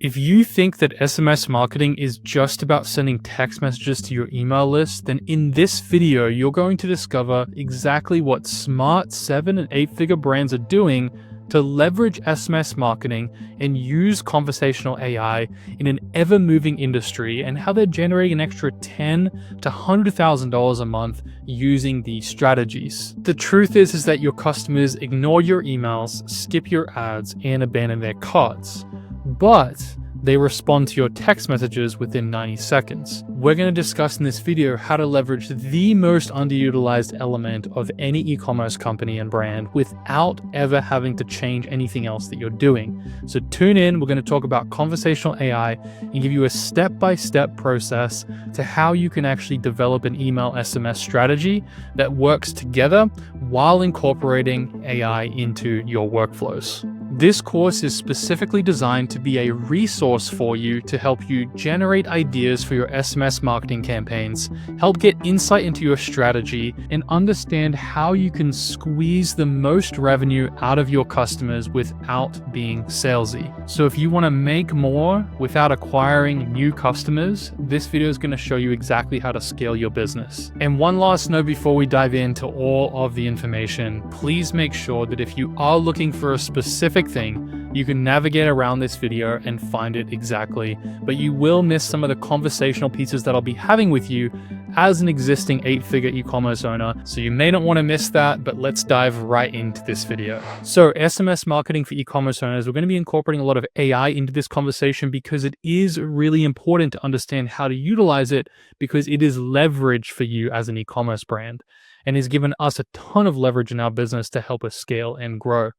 If you think that SMS marketing is just about sending text messages to your email list, then in this video, you're going to discover exactly what smart 7- and 8-figure brands are doing to leverage SMS marketing and use conversational AI in an ever-moving industry, and how they're generating an extra $10,000 to $100,000 a month using these strategies. The truth is that your customers ignore your emails, skip your ads, and abandon their carts. But they respond to your text messages within 90 seconds. We're going to discuss in this video how to leverage the most underutilized element of any e-commerce company and brand without ever having to change anything else that you're doing. So tune in, we're going to talk about conversational AI and give you a step-by-step process to how you can actually develop an email SMS strategy that works together while incorporating AI into your workflows. This course is specifically designed to be a resource for you to help you generate ideas for your SMS marketing campaigns, help get insight into your strategy, and understand how you can squeeze the most revenue out of your customers without being salesy. So if you want to make more without acquiring new customers, this video is going to show you exactly how to scale your business. And one last note before we dive into all of the information, please make sure that if you are looking for a specific thing, you can navigate around this video and find it exactly, but you will miss some of the conversational pieces that I'll be having with you as an existing 8-figure e-commerce owner. So you may not want to miss that, but let's dive right into this video. So SMS marketing for e-commerce owners, we're going to be incorporating a lot of AI into this conversation because it is really important to understand how to utilize it, because it is leverage for you as an e-commerce brand and has given us a ton of leverage in our business to help us scale and grow.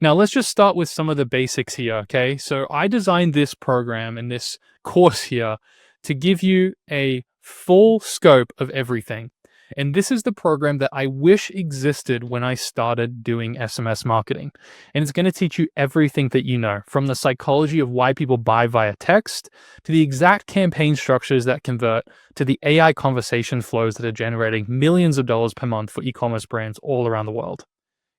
Now, let's just start with some of the basics here, okay? So I designed this program and this course here to give you a full scope of everything. And this is the program that I wish existed when I started doing SMS marketing. And it's going to teach you everything that you know, from the psychology of why people buy via text, to the exact campaign structures that convert, to the AI conversation flows that are generating millions of dollars per month for e-commerce brands all around the world.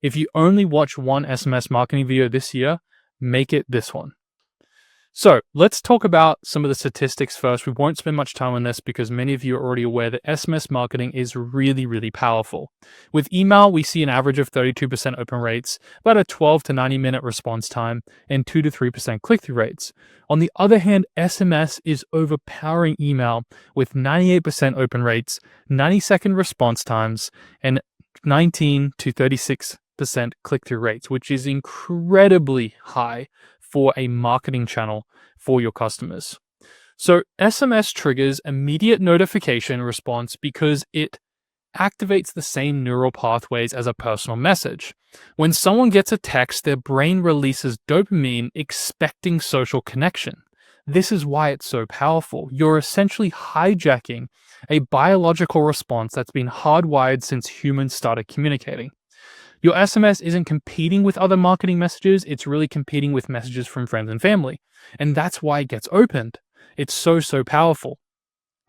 If you only watch one SMS marketing video this year, make it this one. So let's talk about some of the statistics first. We won't spend much time on this because many of you are already aware that SMS marketing is really, really powerful. With email, we see an average of 32% open rates, about a 12 to 90 minute response time, and 2 to 3% click-through rates. On the other hand, SMS is overpowering email with 98% open rates, 90-second response times, and 19 to 36% click-through rates, which is incredibly high for a marketing channel for your customers. So SMS triggers immediate notification response because it activates the same neural pathways as a personal message. When someone gets a text, their brain releases dopamine, expecting social connection. This is why it's so powerful. You're essentially hijacking a biological response that's been hardwired since humans started communicating. Your SMS isn't competing with other marketing messages, it's really competing with messages from friends and family. And that's why it gets opened. It's so powerful.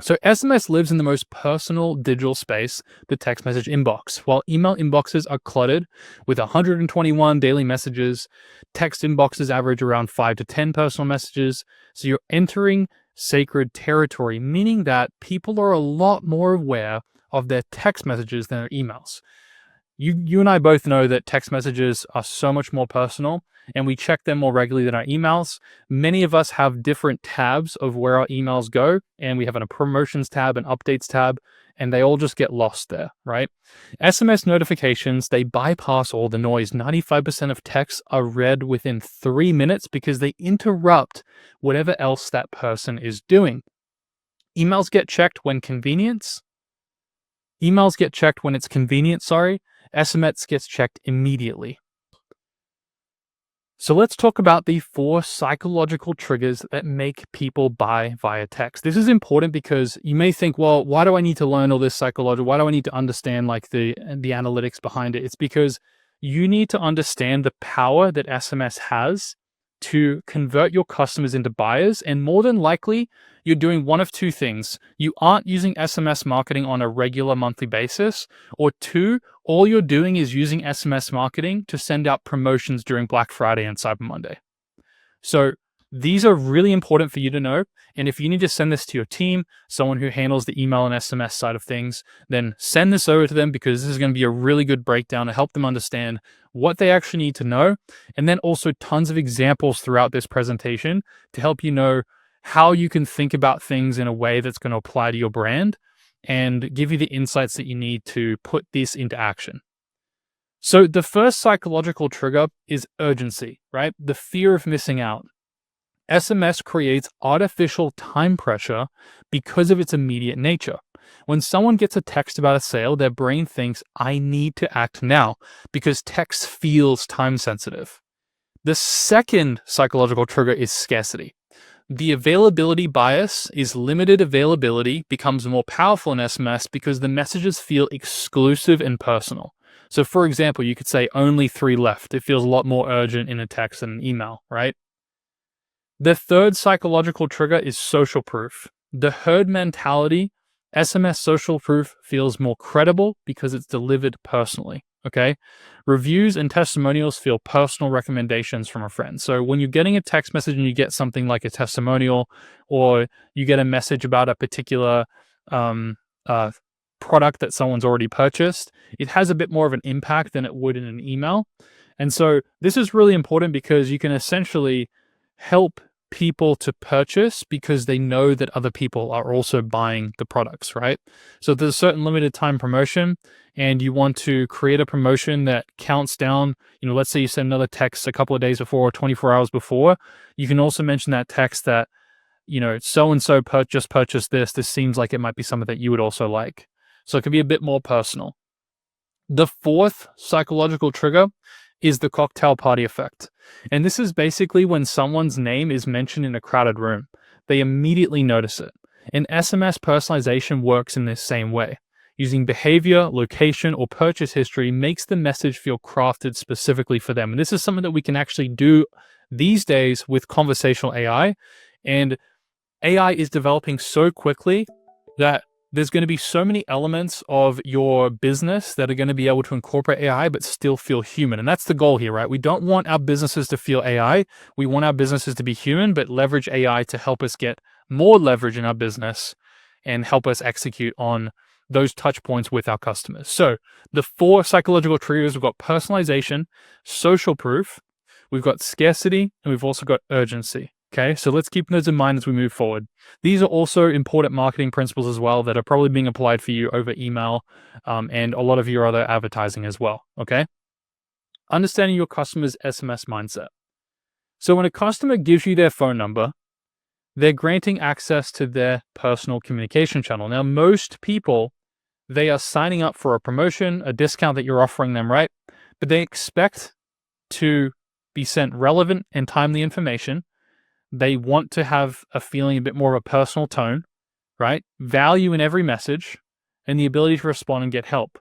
So SMS lives in the most personal digital space, the text message inbox. While email inboxes are cluttered with 121 daily messages, text inboxes average around 5 to 10 personal messages. So you're entering sacred territory, meaning that people are a lot more aware of their text messages than their emails. You and I both know that text messages are so much more personal, and we check them more regularly than our emails. Many of us have different tabs of where our emails go, and we have a promotions tab, an updates tab, and they all just get lost there, right? SMS notifications, they bypass all the noise. 95% of texts are read within 3 minutes because they interrupt whatever else that person is doing. Emails get checked when it's convenient, SMS gets checked immediately. So let's talk about the 4 psychological triggers that make people buy via text. This is important because you may think, well, why do I need to learn all this psychology? Why do I need to understand like the analytics behind it? It's because you need to understand the power that SMS has to convert your customers into buyers. And more than likely, you're doing one of two things. You aren't using SMS marketing on a regular monthly basis, or 2, all you're doing is using SMS marketing to send out promotions during Black Friday and Cyber Monday. So These are really important for you to know. And if you need to send this to your team, someone who handles the email and SMS side of things, then send this over to them, because this is going to be a really good breakdown to help them understand what they actually need to know. And then also tons of examples throughout this presentation to help you know how you can think about things in a way that's going to apply to your brand and give you the insights that you need to put this into action. So the first psychological trigger is urgency, right? The fear of missing out. SMS creates artificial time pressure because of its immediate nature. When someone gets a text about a sale, their brain thinks, I need to act now, because text feels time sensitive. The second psychological trigger is scarcity. The availability bias is limited availability becomes more powerful in SMS because the messages feel exclusive and personal. So for example, you could say only 3 left. It feels a lot more urgent in a text than an email, right? The third psychological trigger is social proof. The herd mentality, SMS social proof feels more credible because it's delivered personally. Okay. Reviews and testimonials feel personal recommendations from a friend. So when you're getting a text message and you get something like a testimonial, or you get a message about a particular um, uh, product that someone's already purchased, it has a bit more of an impact than it would in an email. And so this is really important because you can essentially help people to purchase because they know that other people are also buying the products, right? So there's a certain limited time promotion, and you want to create a promotion that counts down. Let's say you send another text a couple of days before or 24 hours before. You can also mention that text that, so-and-so just purchased this. This seems like it might be something that you would also like. So it can be a bit more personal. The fourth psychological trigger is the cocktail party effect. And this is basically when someone's name is mentioned in a crowded room. They immediately notice it. And SMS personalization works in this same way. Using behavior, location, or purchase history makes the message feel crafted specifically for them. And this is something that we can actually do these days with conversational AI. And AI is developing so quickly that there's going to be so many elements of your business that are going to be able to incorporate AI but still feel human. And that's the goal here, right? We don't want our businesses to feel AI. We want our businesses to be human, but leverage AI to help us get more leverage in our business and help us execute on those touch points with our customers. So the 4 psychological triggers, we've got personalization, social proof, we've got scarcity, and we've also got urgency. Okay, so let's keep those in mind as we move forward. These are also important marketing principles as well that are probably being applied for you over email and a lot of your other advertising as well. Okay, understanding your customer's SMS mindset. So when a customer gives you their phone number, they're granting access to their personal communication channel. Now, most people, they are signing up for a promotion, a discount that you're offering them, right? But they expect to be sent relevant and timely information. They want to have a feeling a bit more of a personal tone, right? Value in every message, and the ability to respond and get help.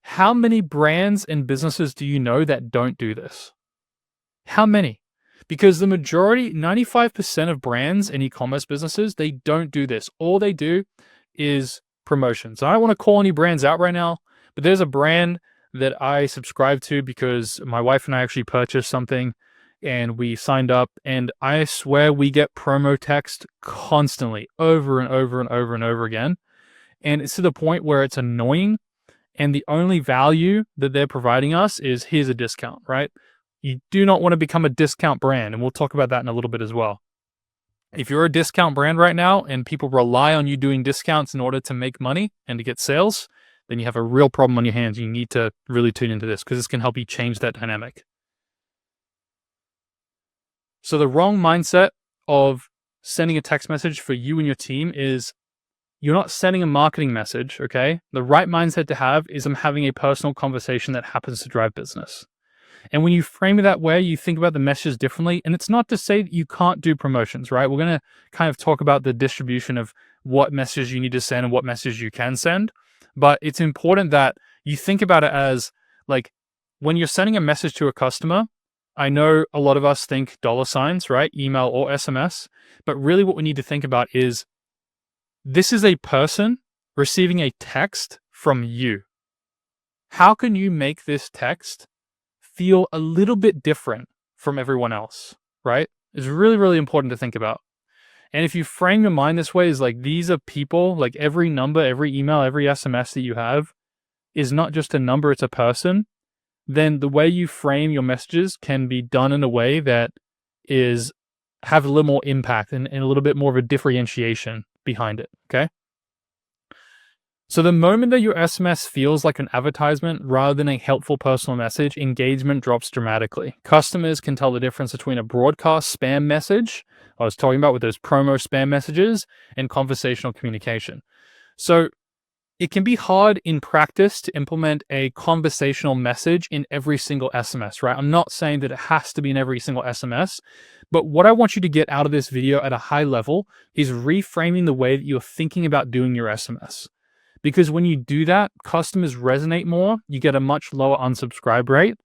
How many brands and businesses do you know that don't do this? How many? Because the majority, 95% of brands and e-commerce businesses, they don't do this. All they do is promotions. I don't want to call any brands out right now, but there's a brand that I subscribe to because my wife and I actually purchased something and we signed up, and I swear we get promo text constantly, over and over and over and over again. And it's to the point where it's annoying, and the only value that they're providing us is here's a discount, right? You do not want to become a discount brand, and we'll talk about that in a little bit as well. If you're a discount brand right now and people rely on you doing discounts in order to make money and to get sales, then you have a real problem on your hands. You need to really tune into this because this can help you change that dynamic. So the wrong mindset of sending a text message for you and your team is you're not sending a marketing message, okay? The right mindset to have is I'm having a personal conversation that happens to drive business. And when you frame it that way, you think about the messages differently. And it's not to say that you can't do promotions, right? We're going to kind of talk about the distribution of what messages you need to send and what messages you can send. But it's important that you think about it as like when you're sending a message to a customer, I know a lot of us think dollar signs, right? Email or SMS. But really what we need to think about is this is a person receiving a text from you. How can you make this text feel a little bit different from everyone else, right? is really, really important to think about. And if you frame your mind this way, is like, these are people, like every number, every email, every SMS that you have is not just a number, it's a person, then the way you frame your messages can be done in a way that is have a little more impact and a little bit more of a differentiation behind it. Okay. So the moment that your SMS feels like an advertisement rather than a helpful personal message, engagement drops dramatically. Customers can tell the difference between a broadcast spam message, I was talking about with those promo spam messages, and conversational communication. So it can be hard in practice to implement a conversational message in every single SMS, right? I'm not saying that it has to be in every single SMS, but what I want you to get out of this video at a high level is reframing the way that you're thinking about doing your SMS. Because when you do that, customers resonate more, you get a much lower unsubscribe rate,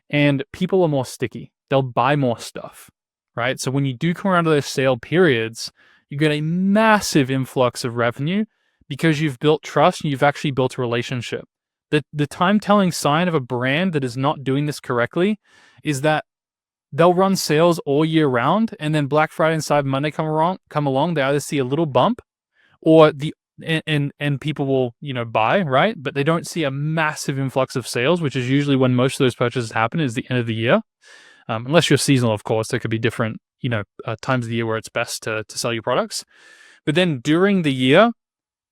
and people are more sticky. They'll buy more stuff, right? So when you do come around to those sale periods, you get a massive influx of revenue because you've built trust and you've actually built a relationship. The time-telling sign of a brand that is not doing this correctly is that they'll run sales all year round, and then Black Friday and Cyber Monday come along, they either see a little bump or and people will, buy, right? But they don't see a massive influx of sales, which is usually when most of those purchases happen, is the end of the year. Unless you're seasonal, of course, there could be different, times of the year where it's best to sell your products. But then during the year,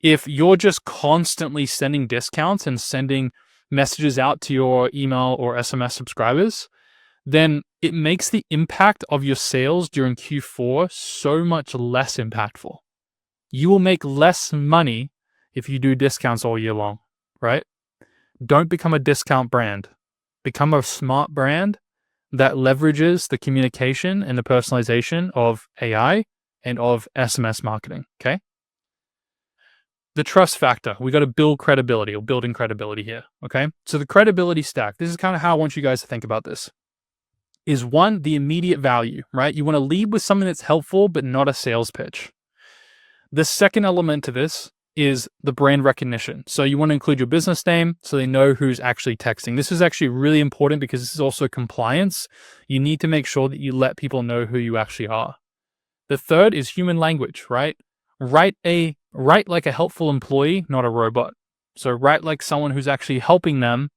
if you're just constantly sending discounts and sending messages out to your email or SMS subscribers, then it makes the impact of your sales during Q4 so much less impactful. You will make less money if you do discounts all year long, right? Don't become a discount brand. Become a smart brand that leverages the communication and the personalization of AI and of SMS marketing, okay? The trust factor. We got to build credibility, or building credibility here, okay? So the credibility stack, this is kind of how I want you guys to think about this, is one, the immediate value, right? You want to lead with something that's helpful, but not a sales pitch. The second element to this is the brand recognition. So you want to include your business name so they know who's actually texting. This is actually really important because this is also compliance. You need to make sure that you let people know who you actually are. The third is human language, right? Write like a helpful employee, not a robot. So write like someone who's actually helping them,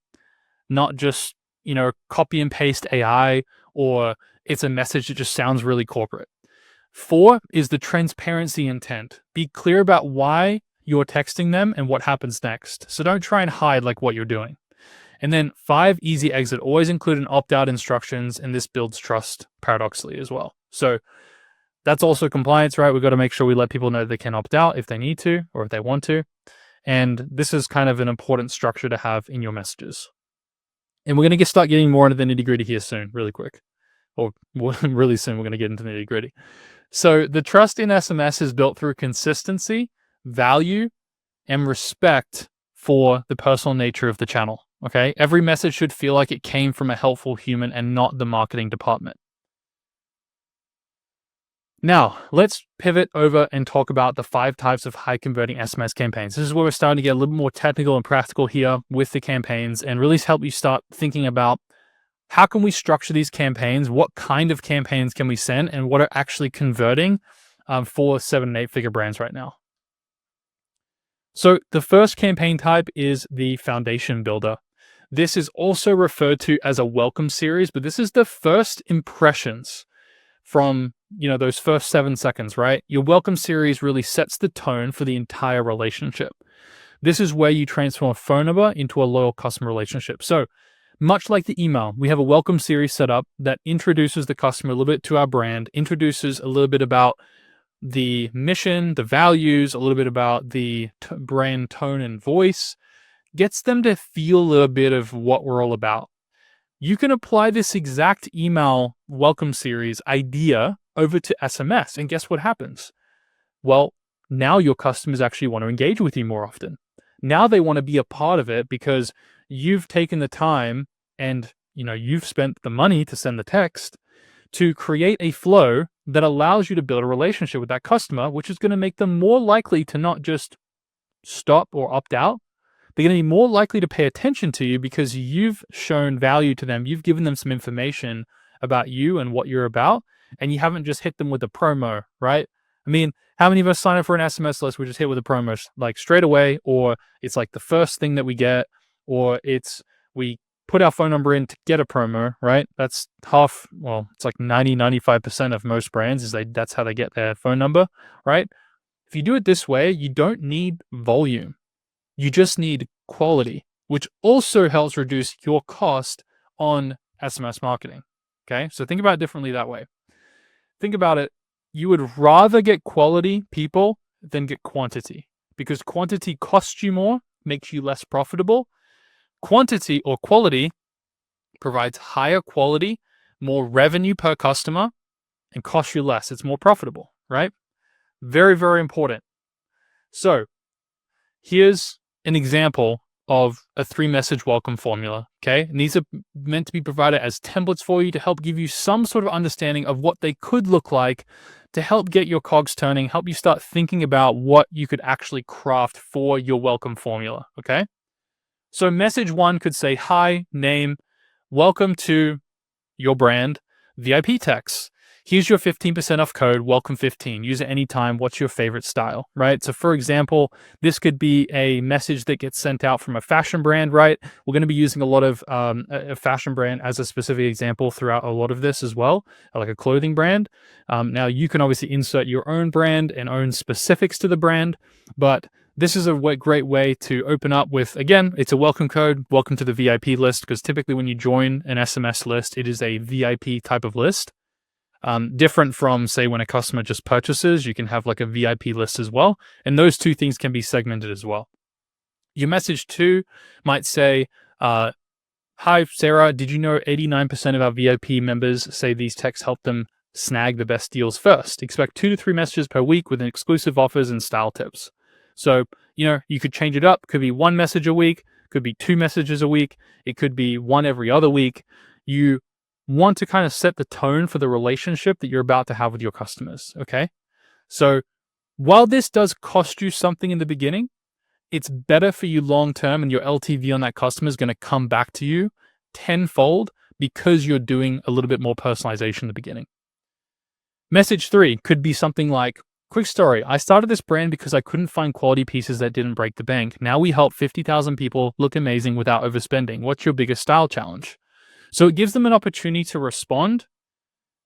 not just, copy and paste AI, or it's a message that just sounds really corporate. 4 is the transparency intent. Be clear about why you're texting them and what happens next. So don't try and hide like what you're doing. And then 5, easy exit. Always include an opt-out instructions, and this builds trust paradoxically as well. So that's also compliance, right? We've got to make sure we let people know they can opt out if they need to or if they want to. And this is kind of an important structure to have in your messages. And we're going to start getting more into the nitty-gritty here soon, really quick. Or really soon, we're going to get into the nitty-gritty. So the trust in SMS is built through consistency, value, and respect for the personal nature of the channel, okay? Every message should feel like it came from a helpful human and not the marketing department. Now, let's pivot over and talk about the 5 types of high converting SMS campaigns. This is where we're starting to get a little more technical and practical here with the campaigns, and really help you start thinking about how can we structure these campaigns? What kind of campaigns can we send, and what are actually converting for 7 and 8 figure brands right now? So the first campaign type is the foundation builder. This is also referred to as a welcome series, but this is the first impressions from, those first 7 seconds, right? Your welcome series really sets the tone for the entire relationship. This is where you transform a phone number into a loyal customer relationship. So much like the email, we have a welcome series set up that introduces the customer a little bit to our brand, introduces a little bit about the mission, the values, a little bit about the brand tone and voice, gets them to feel a little bit of what we're all about. You can apply this exact email welcome series idea over to SMS, and guess what happens? Well, now your customers actually want to engage with you more often. Now they want to be a part of it because you've taken the time and, you've spent the money to send the text to create a flow that allows you to build a relationship with that customer, which is going to make them more likely to not just stop or opt out. They're going to be more likely to pay attention to you because you've shown value to them. You've given them some information about you and what you're about, and you haven't just hit them with a promo, right? I mean, how many of us sign up for an SMS list, we just hit with a promo like straight away, or it's like the first thing that we get, or it's we put our phone number in to get a promo, right? That's it's like 95% of most brands that's how they get their phone number, right? If you do it this way, you don't need volume. You just need quality, which also helps reduce your cost on SMS marketing. Okay, so think about it differently that way. Think about it. You would rather get quality people than get quantity, because quantity costs you more, makes you less profitable. Quantity or quality provides higher quality, more revenue per customer, and costs you less. It's more profitable, right? Very, very important. So here's an example of a 3-message welcome formula, okay? And these are meant to be provided as templates for you to help give you some sort of understanding of what they could look like to help get your cogs turning, help you start thinking about what you could actually craft for your welcome formula, okay? So message 1 could say, hi, name, welcome to your brand, VIP text. Here's your 15% off code, welcome 15. Use it anytime. What's your favorite style, right? So for example, this could be a message that gets sent out from a fashion brand, right? We're going to be using a lot of a fashion brand as a specific example throughout a lot of this as well, like a clothing brand. Now you can obviously insert your own brand and own specifics to the brand, but this is a great way to open up with, again, it's a welcome code, welcome to the VIP list, because typically when you join an SMS list, it is a VIP type of list. Different from, say, when a customer just purchases, you can have like a VIP list as well. And those two things can be segmented as well. Your message 2 might say, hi, Sarah, did you know 89% of our VIP members say these texts help them snag the best deals first? Expect 2 to 3 messages per week with exclusive offers and style tips. So, you could change it up. Could be 1 message a week, could be 2 messages a week. It could be 1 every other week. You want to kind of set the tone for the relationship that you're about to have with your customers, okay? So while this does cost you something in the beginning, it's better for you long-term, and your LTV on that customer is going to come back to you tenfold because you're doing a little bit more personalization in the beginning. Message 3 could be something like, quick story, I started this brand because I couldn't find quality pieces that didn't break the bank. Now we help 50,000 people look amazing without overspending. What's your biggest style challenge? So it gives them an opportunity to respond.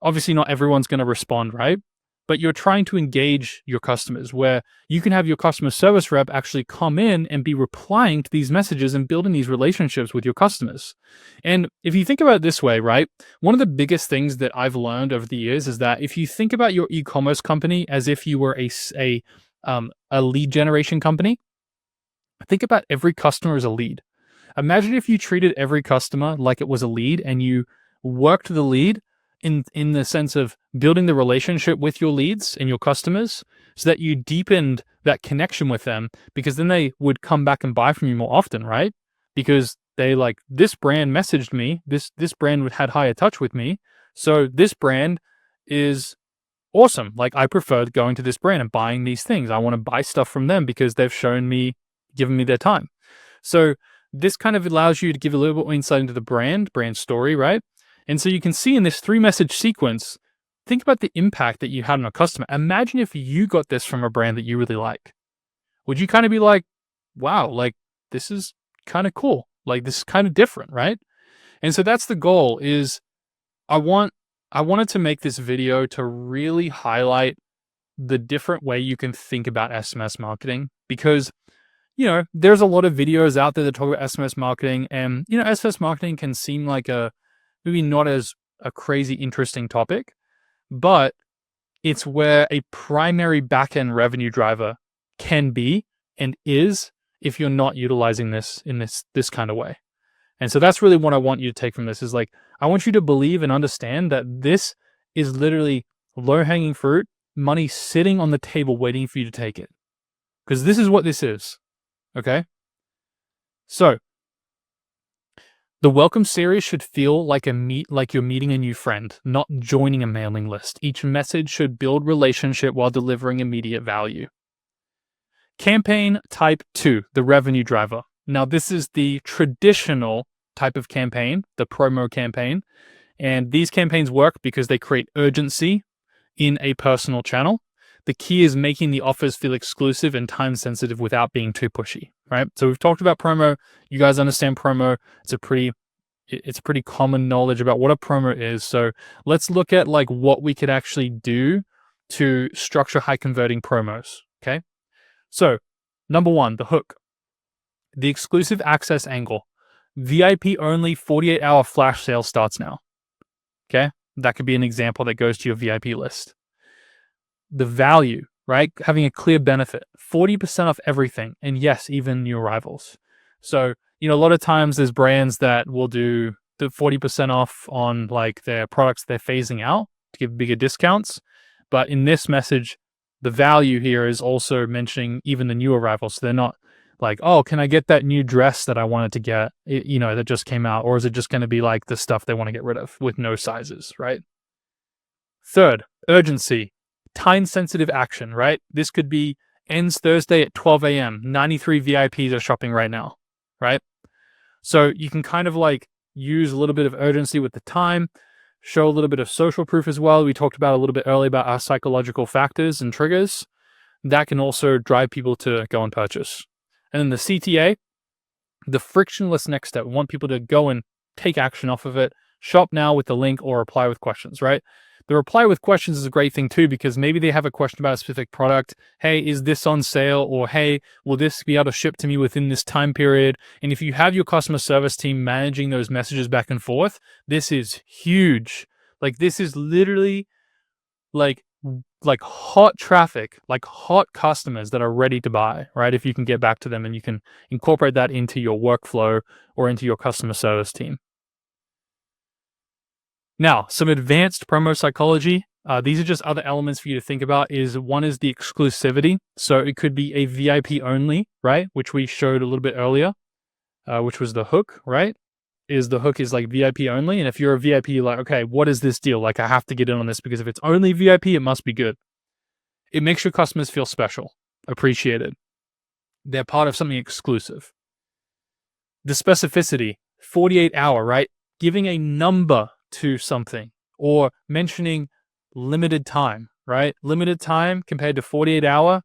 Obviously, not everyone's going to respond, right? But you're trying to engage your customers, where you can have your customer service rep actually come in and be replying to these messages and building these relationships with your customers. And if you think about it this way, right, one of the biggest things that I've learned over the years is that if you think about your e-commerce company as if you were a lead generation company, think about every customer as a lead. Imagine if you treated every customer like it was a lead, and you worked the lead in the sense of building the relationship with your leads and your customers, so that you deepened that connection with them, because then they would come back and buy from you more often, right? Because they like, this brand messaged me, this brand had higher touch with me, so this brand is awesome. Like, I prefer going to this brand and buying these things. I want to buy stuff from them because they've given me their time. So this kind of allows you to give a little bit more insight into the brand story, right? And so you can see in this 3-message sequence, think about the impact that you had on a customer. Imagine if you got this from a brand that you really like. Would you kind of be like, wow, like, this is kind of cool. Like, this is kind of different, right? And so that's the goal. Is I wanted to make this video to really highlight the different way you can think about SMS marketing, because there's a lot of videos out there that talk about SMS marketing, and, SMS marketing can seem like maybe not as a crazy interesting topic, but it's where a primary back-end revenue driver can be and is, if you're not utilizing this in this kind of way. And so that's really what I want you to take from this, is like, I want you to believe and understand that this is literally low-hanging fruit, money sitting on the table waiting for you to take it. Because this is what this is. Okay? So the welcome series should feel like you're meeting a new friend, not joining a mailing list. Each message should build relationship while delivering immediate value. Campaign type 2, the revenue driver. Now, this is the traditional type of campaign, the promo campaign. And these campaigns work because they create urgency in a personal channel. The key is making the offers feel exclusive and time sensitive without being too pushy, right? So we've talked about promo. You guys understand promo. It's pretty common knowledge about what a promo is. So let's look at like what we could actually do to structure high converting promos. Okay. So number one, the hook, the exclusive access angle, VIP only 48-hour flash sale starts now. Okay. That could be an example that goes to your VIP list. The value, right? Having a clear benefit, 40% off everything. And yes, even new arrivals. So, a lot of times there's brands that will do the 40% off on like their products they're phasing out to give bigger discounts. But in this message, the value here is also mentioning even the new arrivals. So they're not like, oh, can I get that new dress that I wanted to get, that just came out? Or is it just going to be like the stuff they want to get rid of with no sizes, right? Third, urgency, time-sensitive action, right? This could be ends Thursday at 12 a.m. 93 VIPs are shopping right now, right? So you can kind of like use a little bit of urgency with the time, show a little bit of social proof as well. We talked about a little bit earlier about our psychological factors and triggers. That can also drive people to go and purchase. And then the CTA, the frictionless next step. We want people to go and take action off of it, shop now with the link or reply with questions, right? The reply with questions is a great thing too, because maybe they have a question about a specific product. Hey, is this on sale? Or hey, will this be able to ship to me within this time period? And if you have your customer service team managing those messages back and forth, this is huge. Like this is literally like hot traffic, like hot customers that are ready to buy, right? If you can get back to them and you can incorporate that into your workflow or into your customer service team. Now, some advanced promo psychology. These are just other elements for you to think about. One is the exclusivity. So it could be a VIP only, right? Which we showed a little bit earlier, which was the hook, right? The hook is like VIP only. And if you're a VIP, you're like, okay, what is this deal? Like I have to get in on this because if it's only VIP, it must be good. It makes your customers feel special, appreciated. They're part of something exclusive. The specificity, 48-hour, right? Giving a number to something or mentioning limited time, right? Limited time compared to 48-hour,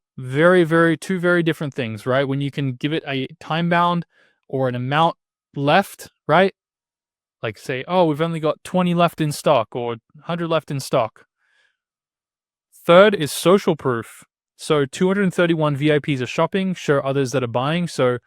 two very different things, right? When you can give it a time bound or an amount left, right? Like say, oh, we've only got 20 left in stock or 100 left in stock. Third is social proof. So 231 VIPs are shopping, show others that are buying. So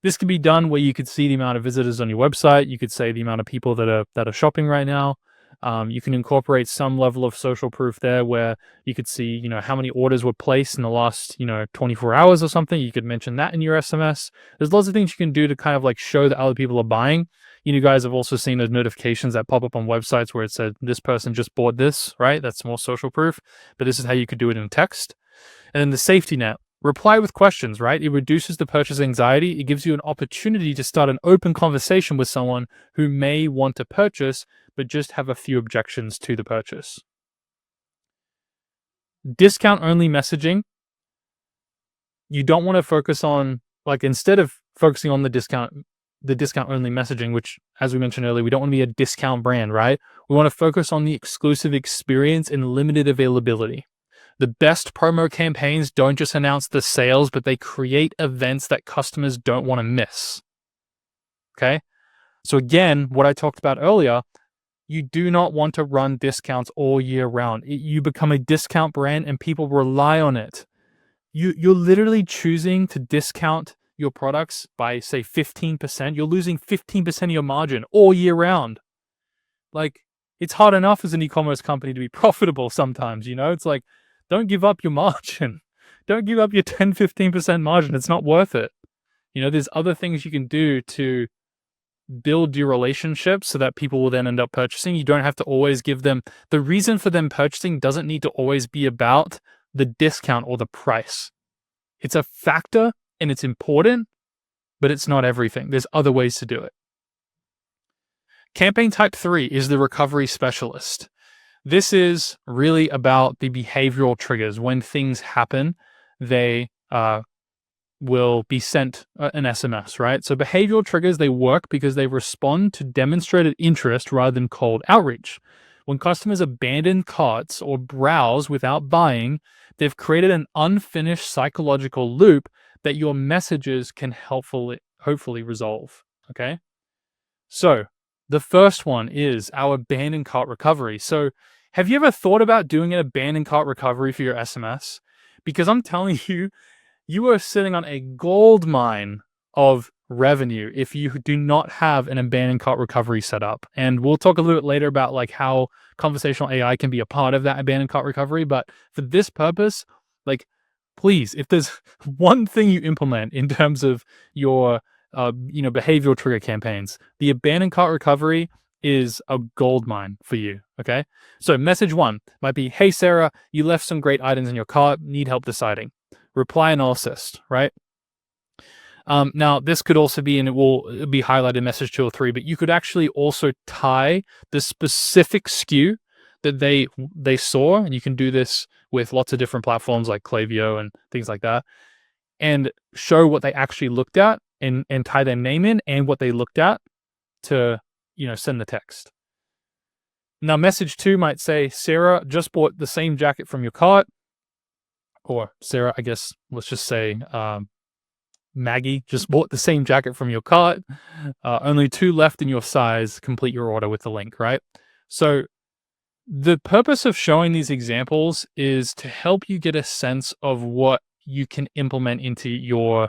this can be done where you could see the amount of visitors on your website. You could say the amount of people that are shopping right now. You can incorporate some level of social proof there where you could see, how many orders were placed in the last, 24 hours or something. You could mention that in your SMS. There's lots of things you can do to kind of like show that other people are buying. You guys have also seen those notifications that pop up on websites where it said this person just bought this, right? That's more social proof, but this is how you could do it in text. And then the safety net. Reply with questions, right? It reduces the purchase anxiety. It gives you an opportunity to start an open conversation with someone who may want to purchase, but just have a few objections to the purchase. Discount only messaging. You don't want to focus on, like, instead of focusing on the discount only messaging, which, as we mentioned earlier, we don't want to be a discount brand, right? We want to focus on the exclusive experience and limited availability. The best promo campaigns don't just announce the sales, but they create events that customers don't want to miss. Okay? So again, what I talked about earlier, you do not want to run discounts all year round. You become a discount brand and people rely on it. You're literally choosing to discount your products by, say, 15%. You're losing 15% of your margin all year round. Like, it's hard enough as an e-commerce company to be profitable sometimes, It's like, don't give up your margin. Don't give up your 10, 15% margin. It's not worth it. There's other things you can do to build your relationship so that people will then end up purchasing. You don't have to always give them, the reason for them purchasing doesn't need to always be about the discount or the price. It's a factor and it's important, but it's not everything. There's other ways to do it. Campaign type 3 is the recovery specialist. This is really about the behavioral triggers. When things happen, they will be sent an SMS, right? So behavioral triggers, they work because they respond to demonstrated interest rather than cold outreach. When customers abandon carts or browse without buying, they've created an unfinished psychological loop that your messages can hopefully resolve. Okay. So the first one is our abandoned cart recovery. So have you ever thought about doing an abandoned cart recovery for your SMS? Because I'm telling you, you are sitting on a gold mine of revenue if you do not have an abandoned cart recovery set up. And we'll talk a little bit later about like how conversational AI can be a part of that abandoned cart recovery. But for this purpose, like, please, if there's one thing you implement in terms of your behavioral trigger campaigns, the abandoned cart recovery is a gold mine for you. Okay. So message one might be, hey Sarah, you left some great items in your cart, need help deciding. Reply analysis, right? Now, this could also be, and it will be highlighted in message 2 or 3, but you could actually also tie the specific SKU that they saw, and you can do this with lots of different platforms like Klaviyo and things like that, and show what they actually looked at and tie their name in and what they looked at to, send the text. Now, message 2 might say, Sarah just bought the same jacket from your cart. Or Sarah, I guess, let's just say Maggie just bought the same jacket from your cart. Only 2 left in your size. Complete your order with the link, right? So the purpose of showing these examples is to help you get a sense of what you can implement into your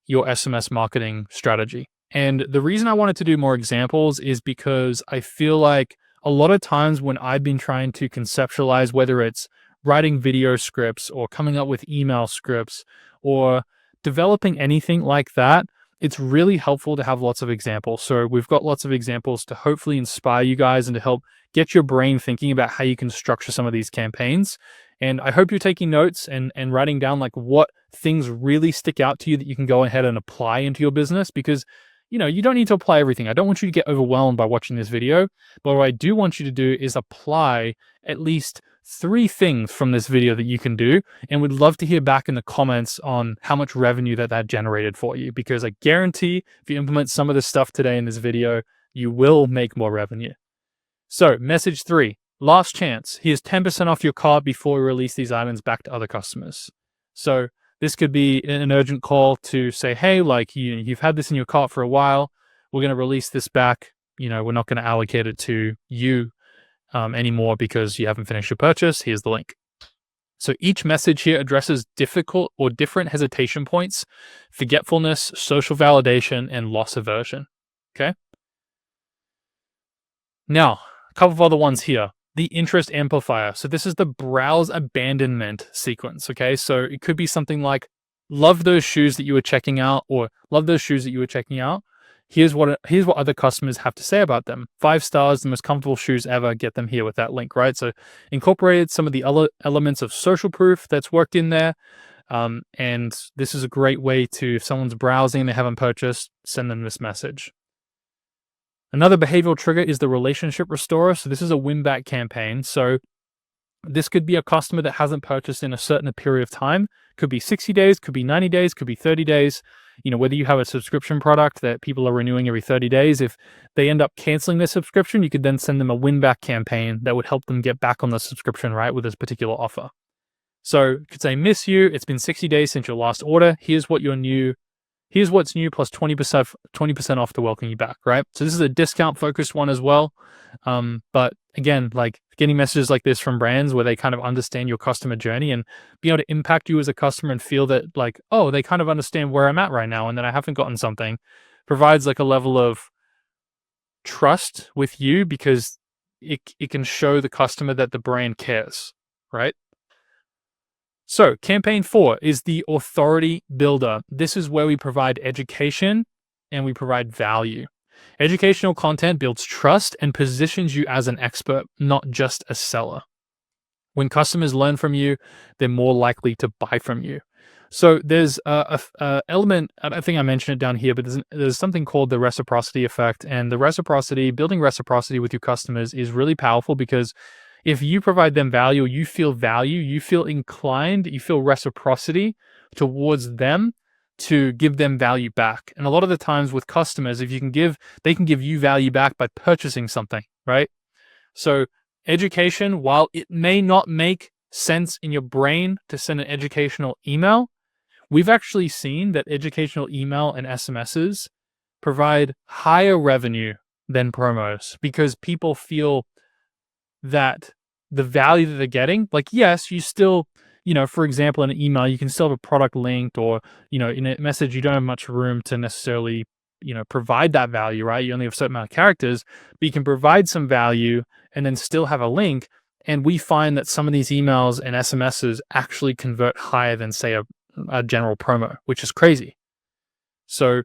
SMS marketing strategy. And the reason I wanted to do more examples is because I feel like a lot of times when I've been trying to conceptualize, whether it's writing video scripts or coming up with email scripts or developing anything like that, it's really helpful to have lots of examples. So we've got lots of examples to hopefully inspire you guys and to help get your brain thinking about how you can structure some of these campaigns. And I hope you're taking notes and writing down like what things really stick out to you that you can go ahead and apply into your business, because you don't need to apply everything. I don't want you to get overwhelmed by watching this video, but what I do want you to do is apply at least 3 things from this video that you can do, and would love to hear back in the comments on how much revenue that generated for you, because I guarantee if you implement some of this stuff today in this video, you will make more revenue. So message 3, last chance. Here's 10% off your cart before we release these items back to other customers. So this could be an urgent call to say, hey, like you've had this in your cart for a while. We're going to release this back. We're not going to allocate it to you anymore because you haven't finished your purchase. Here's the link. So each message here addresses difficult or different hesitation points, forgetfulness, social validation, and loss aversion. Okay. Now, a couple of other ones here. The interest amplifier. So this is the browse abandonment sequence. Okay. So it could be something like, love those shoes that you were checking out, or love those shoes that you were checking out. Here's what other customers have to say about them. 5 stars, the most comfortable shoes ever. Get them here with that link, right? So incorporated some of the other elements of social proof that's worked in there. And this is a great way to, if someone's browsing and they haven't purchased, send them this message. Another behavioral trigger is the relationship restorer. So this is a win-back campaign. So this could be a customer that hasn't purchased in a certain period of time. Could be 60 days, could be 90 days, could be 30 days. Whether you have a subscription product that people are renewing every 30 days, if they end up canceling their subscription, you could then send them a win-back campaign that would help them get back on the subscription, right, with this particular offer. So you could say, miss you, it's been 60 days since your last order. Here's what's new plus 20% off to welcome you back, right? So this is a discount focused one as well. But again, like getting messages like this from brands where they kind of understand your customer journey and be able to impact you as a customer and feel that like, oh, they kind of understand where I'm at right now and that I haven't gotten something, provides like a level of trust with you, because it can show the customer that the brand cares, right? So campaign 4 is the authority builder. This is where we provide education and we provide value. Educational content builds trust and positions you as an expert, not just a seller. When customers learn from you, they're more likely to buy from you. So there's a element, I think I mentioned it down here, but there's something called the reciprocity effect. And building reciprocity with your customers is really powerful, because if you provide them value, you feel inclined, you feel reciprocity towards them, to give them value back. And a lot of the times with customers, if you can give, they can give you value back by purchasing something, right? So education, while it may not make sense in your brain to send an educational email, we've actually seen that educational email and SMSs provide higher revenue than promos because people feel that the value that they're getting, like, yes, you still, for example, in an email, you can still have a product linked, or, in a message, you don't have much room to necessarily, provide that value, right? You only have a certain amount of characters, but you can provide some value and then still have a link. And we find that some of these emails and SMSs actually convert higher than, say, a general promo, which is crazy. So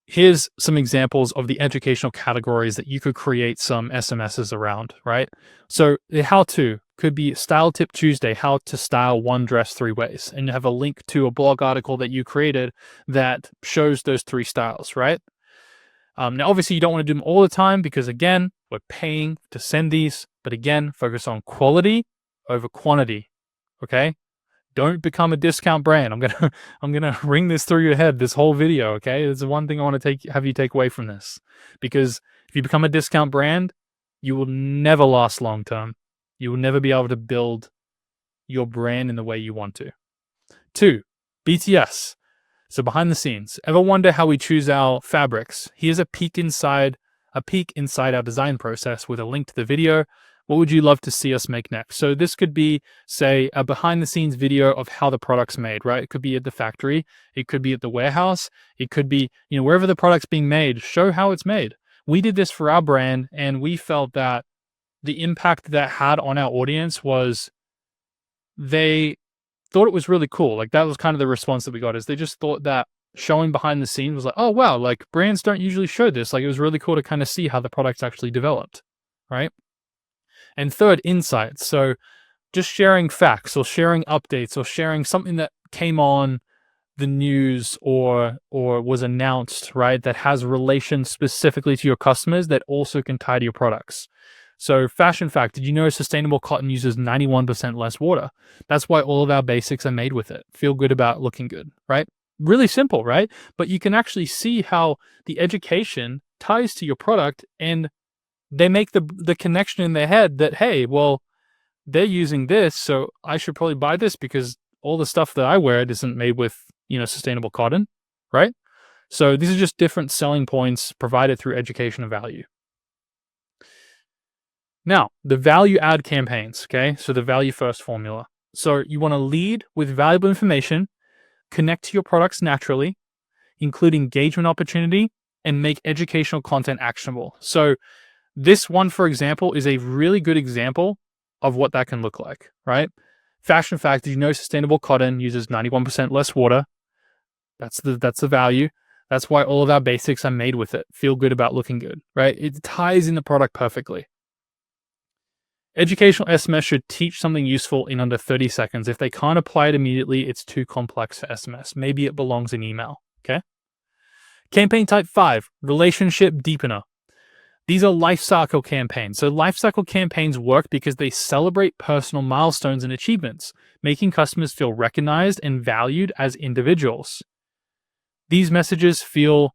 here's some examples of the educational categories that you could create some SMSs around, right? So the how-to could be Style Tip Tuesday, how to style one dress 3 ways. And you have a link to a blog article that you created that shows those 3 styles, right? Now, obviously, you don't want to do them all the time because, again, we're paying to send these. But again, focus on quality over quantity, okay? Don't become a discount brand. I'm gonna ring this through your head this whole video, okay? It's the one thing I want to have you take away from this. Because if you become a discount brand, you will never last long term. You will never be able to build your brand in the way you want to. 2, BTS. So behind the scenes. Ever wonder how we choose our fabrics? Here's a peek inside our design process with a link to the video. What would you love to see us make next? So this could be, say, a behind the scenes video of how the product's made, right? It could be at the factory. It could be at the warehouse. It could be, wherever the product's being made, show how it's made. We did this for our brand, and we felt that the impact that had on our audience was they thought it was really cool. Like, that was kind of the response that we got, is they just thought that showing behind the scenes was like, oh, wow, like, brands don't usually show this. Like, it was really cool to kind of see how the product's actually developed, right? And 3rd, insights. So just sharing facts or sharing updates or sharing something that came on the news or was announced, right, that has relation specifically to your customers that also can tie to your products. So fashion fact, did you know sustainable cotton uses 91% less water? That's why all of our basics are made with it. Feel good about looking good, right? Really simple, right? But you can actually see how the education ties to your product, and they make the connection in their head that, hey, well, they're using this, so I should probably buy this because all the stuff that I wear isn't made with, sustainable cotton, right? So these are just different selling points provided through education and value. Now, the value add campaigns, okay? So the value first formula. So you want to lead with valuable information, connect to your products naturally, include engagement opportunity, and make educational content actionable. So this one, for example, is a really good example of what that can look like, right? Fashion fact, did you know sustainable cotton uses 91% less water? That's the value. That's why all of our basics are made with it. Feel good about looking good, right? It ties in the product perfectly. Educational SMS should teach something useful in under 30 seconds. If they can't apply it immediately, it's too complex for SMS. Maybe it belongs in email, okay? Campaign type 5, relationship deepener. These are lifecycle campaigns. So lifecycle campaigns work because they celebrate personal milestones and achievements, making customers feel recognized and valued as individuals. These messages feel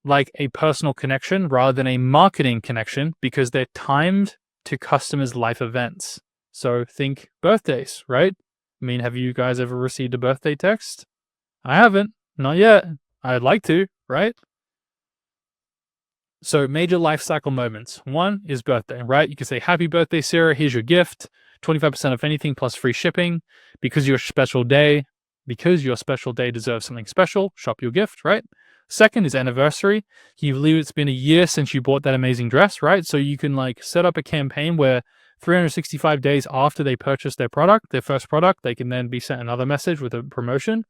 like a personal connection rather than a marketing connection because they're timed to customers' life events. So think birthdays, right? I mean, have you guys ever received a birthday text? I haven't, not yet. I'd like to, right? So major life cycle moments. One is birthday, right? You can say, happy birthday, Sarah. Here's your gift. 25% off anything plus free shipping. Because your special day deserves something special. Shop your gift, right? Second is anniversary. Can you believe it's been a year since you bought that amazing dress, right? So you can set up a campaign where 365 days after they purchase their first product, they can then be sent another message with a promotion.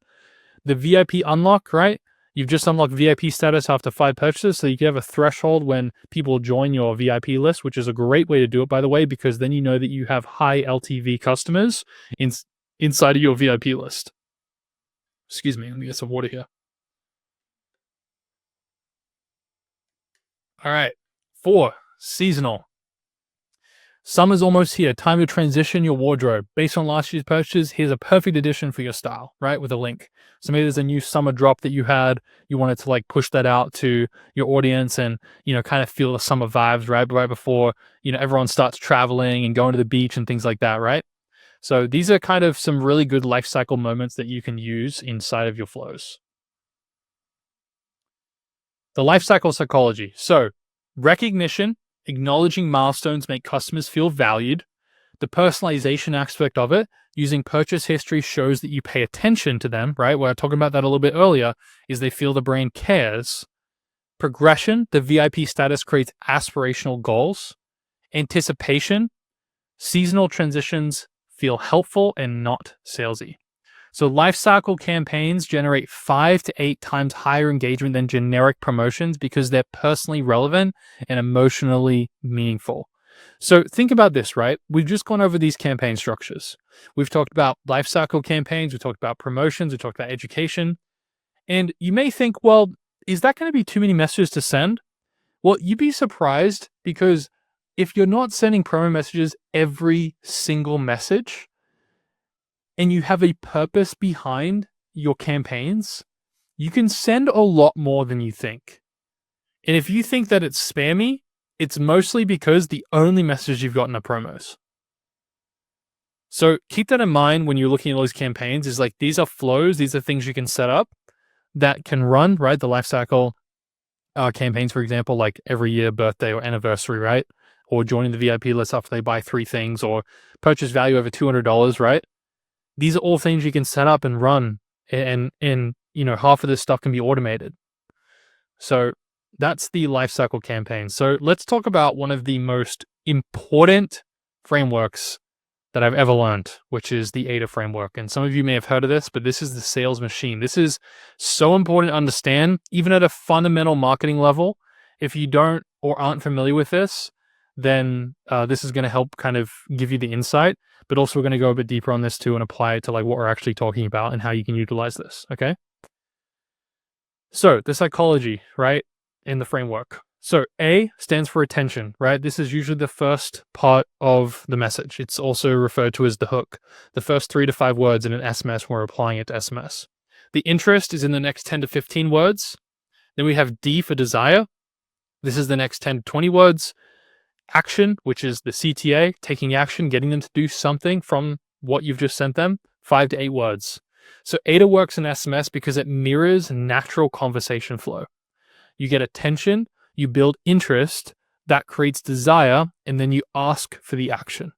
The VIP unlock, right? You've just unlocked VIP status after 5 purchases, so you can have a threshold when people join your VIP list, which is a great way to do it, by the way, because then you know that you have high LTV customers inside of your VIP list. Excuse me, let me get some water here. All right, 4, seasonal. Summer's almost here. Time to transition your wardrobe. Based on last year's purchases, here's a perfect addition for your style, right? With a link. So maybe there's a new summer drop that you had. You wanted to like push that out to your audience and, kind of feel the summer vibes, right before, everyone starts traveling and going to the beach and things like that, right? So these are kind of some really good life cycle moments that you can use inside of your flows. The life cycle psychology. So recognition, acknowledging milestones make customers feel valued. The personalization aspect of it, using purchase history shows that you pay attention to them, right? Where I talked about that a little bit earlier, is they feel the brand cares. Progression, the VIP status creates aspirational goals. Anticipation, seasonal transitions feel helpful and not salesy. So lifecycle campaigns generate 5 to 8 times higher engagement than generic promotions because they're personally relevant and emotionally meaningful. So think about this, right? We've just gone over these campaign structures. We've talked about lifecycle campaigns, we've talked about promotions, we've talked about education. And you may think, well, is that going to be too many messages to send? Well, you'd be surprised because if you're not sending promo messages every single message, and you have a purpose behind your campaigns, you can send a lot more than you think. And if you think that it's spammy, it's mostly because the only message you've gotten are promos. So keep that in mind when you're looking at all these campaigns, is like these are flows, these are things you can set up that can run, right? The life cycle campaigns, for example, like every year, birthday or anniversary, right? Or joining the VIP list after they buy 3 things, or purchase value over $200, right? These are all things you can set up and run, and half of this stuff can be automated. So that's the lifecycle campaign. So let's talk about one of the most important frameworks that I've ever learned, which is the AIDA framework. And some of you may have heard of this, but this is the sales machine. This is so important to understand, even at a fundamental marketing level. If you don't or aren't familiar with this, then this is going to help kind of give you the insight, but also we're going to go a bit deeper on this too and apply it to like what we're actually talking about and how you can utilize this. Okay. So the psychology, right, in the framework. So A stands for attention, right? This is usually the first part of the message. It's also referred to as the hook, the first 3 to 5 words in an SMS when we're applying it to SMS. The interest is in the next 10 to 15 words. Then we have D for desire. This is the next 10 to 20 words. Action, which is the CTA, taking action, getting them to do something from what you've just sent them, 5 to 8 words. So AIDA works in SMS because it mirrors natural conversation flow. You get attention, you build interest, that creates desire, and then you ask for the action.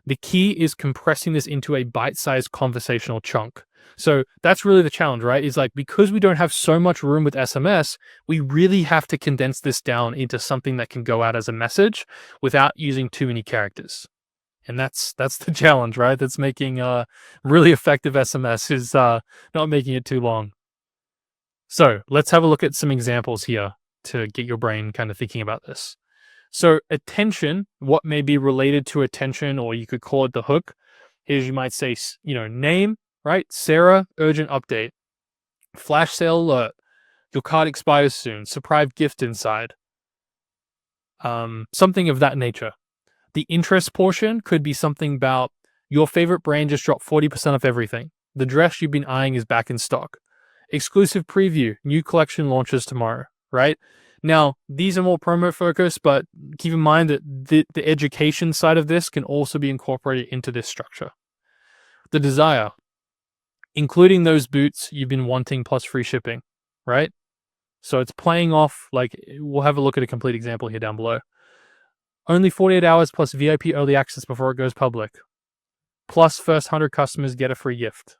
The key is compressing this into a bite-sized conversational chunk. So that's really the challenge, right? Is like, because we don't have so much room with SMS, we really have to condense this down into something that can go out as a message without using too many characters. And that's the challenge, right? That's making really effective SMS is not making it too long. So let's have a look at some examples here to get your brain kind of thinking about this. So attention, what may be related to attention, or you could call it the hook, is you might say, name, right? Sarah, urgent update. Flash sale alert. Your card expires soon. Surprise gift inside. Something of that nature. The interest portion could be something about your favorite brand just dropped 40% off everything. The dress you've been eyeing is back in stock. Exclusive preview. New collection launches tomorrow, right? Now, these are more promo focused, but keep in mind that the education side of this can also be incorporated into this structure. The desire, including those boots you've been wanting plus free shipping, right? So it's playing off, like, we'll have a look at a complete example here down below. Only 48 hours plus VIP early access before it goes public. Plus first 100 customers get a free gift,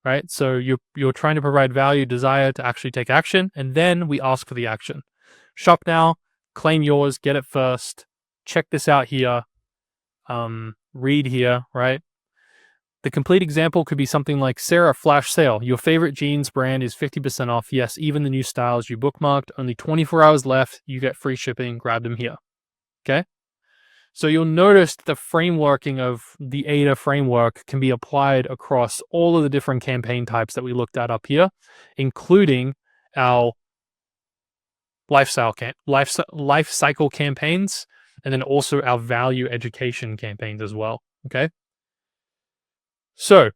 right? So you're trying to provide value, desire to actually take action, and then we ask for the action. Shop now, claim yours, get it first, check this out here, read here, right? The complete example could be something like, Sarah, flash sale. Your favorite jeans brand is 50% off. Yes, even the new styles you bookmarked. Only 24 hours left. You get free shipping. Grab them here. Okay? So you'll notice the frameworking of the AIDA framework can be applied across all of the different campaign types that we looked at up here, including our life cycle campaigns, and then also our value education campaigns as well. Okay. So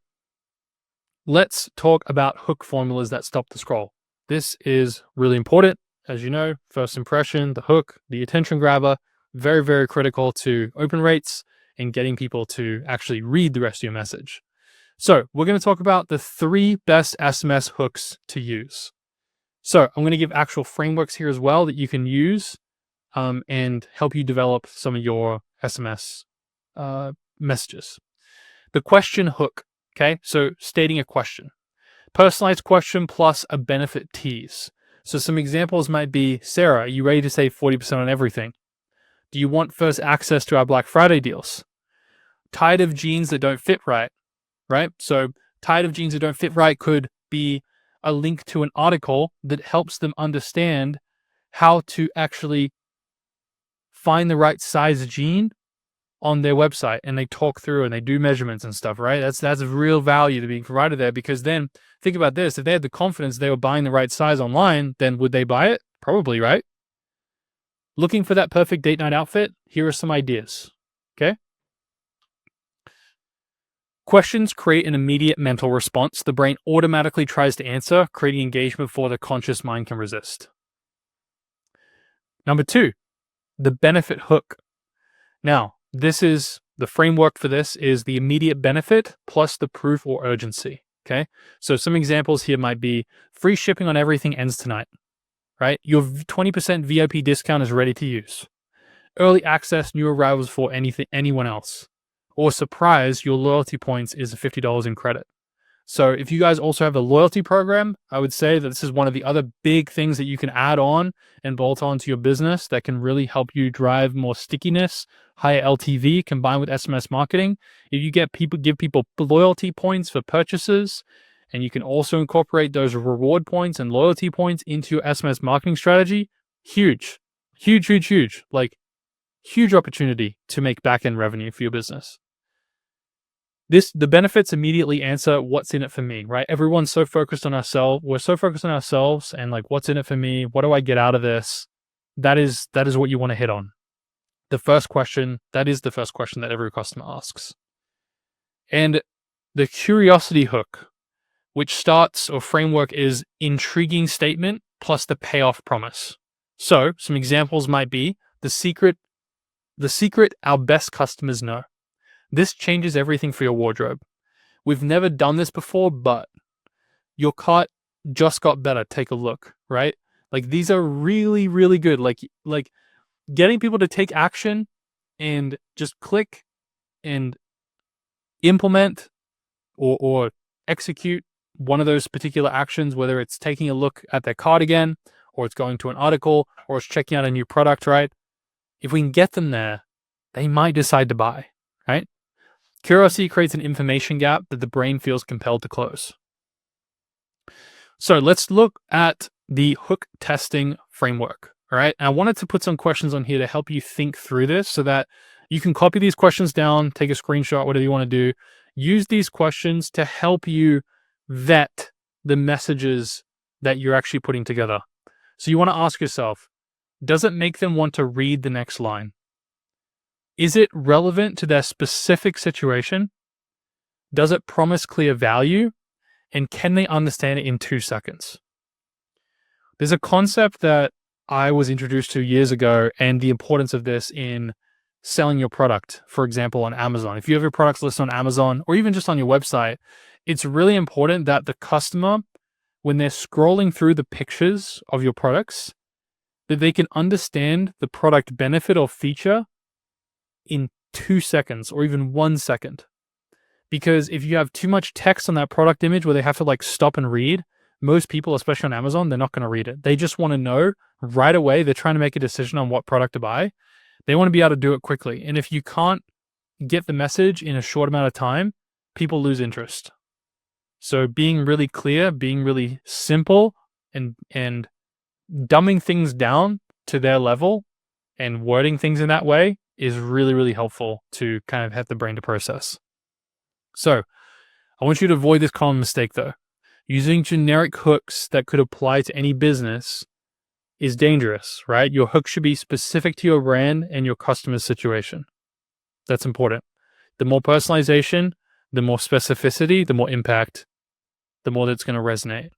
let's talk about hook formulas that stop the scroll. This is really important. As you know, first impression, the hook, the attention grabber, very, very critical to open rates and getting people to actually read the rest of your message. So we're going to talk about the 3 best SMS hooks to use. So I'm going to give actual frameworks here as well that you can use and help you develop some of your SMS messages. The question hook. Okay, so stating a question. Personalized question plus a benefit tease. So some examples might be, Sarah, are you ready to save 40% on everything? Do you want first access to our Black Friday deals? Tired of jeans that don't fit right? Right? So tired of jeans that don't fit right could be a link to an article that helps them understand how to actually find the right size jean on their website, and they talk through and they do measurements and stuff, right? That's real value to being provided there, because then think about this. If they had the confidence they were buying the right size online, then would they buy it? Probably, right? Looking for that perfect date night outfit? Here are some ideas. Okay. Questions create an immediate mental response. The brain automatically tries to answer, creating engagement before the conscious mind can resist. Number 2, the benefit hook. Now, this is the framework for this is the immediate benefit plus the proof or urgency. Okay. So some examples here might be free shipping on everything ends tonight, right? Your 20% VIP discount is ready to use. Early access, new arrivals for anyone else. Or surprise, your loyalty points is $50 in credit. So if you guys also have a loyalty program, I would say that this is one of the other big things that you can add on and bolt on to your business that can really help you drive more stickiness, higher LTV combined with SMS marketing. If you give people loyalty points for purchases, and you can also incorporate those reward points and loyalty points into your SMS marketing strategy, huge, huge, huge, huge, like huge opportunity to make back-end revenue for your business. The benefits immediately answer what's in it for me, right? Everyone's so focused on ourselves. We're so focused on ourselves and like, what's in it for me? What do I get out of this? That is what you want to hit on. The first question, that is the first question that every customer asks. And the curiosity hook, which starts or framework is intriguing statement plus the payoff promise. So some examples might be the secret our best customers know. This changes everything for your wardrobe. We've never done this before, but your cart just got better. Take a look, right? Like these are really, really good. Like getting people to take action and just click and implement or execute one of those particular actions, whether it's taking a look at their cart again, or it's going to an article, or it's checking out a new product, right? If we can get them there, they might decide to buy, right? Curiosity creates an information gap that the brain feels compelled to close. So let's look at the hook testing framework. All right. And I wanted to put some questions on here to help you think through this so that you can copy these questions down, take a screenshot, whatever you want to do. Use these questions to help you vet the messages that you're actually putting together. So you want to ask yourself, does it make them want to read the next line? Is it relevant to their specific situation? Does it promise clear value? And can they understand it in 2 seconds? There's a concept that I was introduced to years ago, and the importance of this in selling your product, for example, on Amazon. If you have your products listed on Amazon or even just on your website, it's really important that the customer, when they're scrolling through the pictures of your products, that they can understand the product benefit or feature in 2 seconds or even 1 second. Because if you have too much text on that product image where they have to like stop and read, most people, especially on Amazon, they're not going to read it. They just want to know right away. They're trying to make a decision on what product to buy. They want to be able to do it quickly. And if you can't get the message in a short amount of time, people lose interest. So being really clear, being really simple, and dumbing things down to their level and wording things in that way is really, really helpful to kind of have the brain to process. So I want you to avoid this common mistake though. Using generic hooks that could apply to any business is dangerous, right? Your hook should be specific to your brand and your customer's situation. That's important. The more personalization, the more specificity, the more impact, the more that's going to resonate.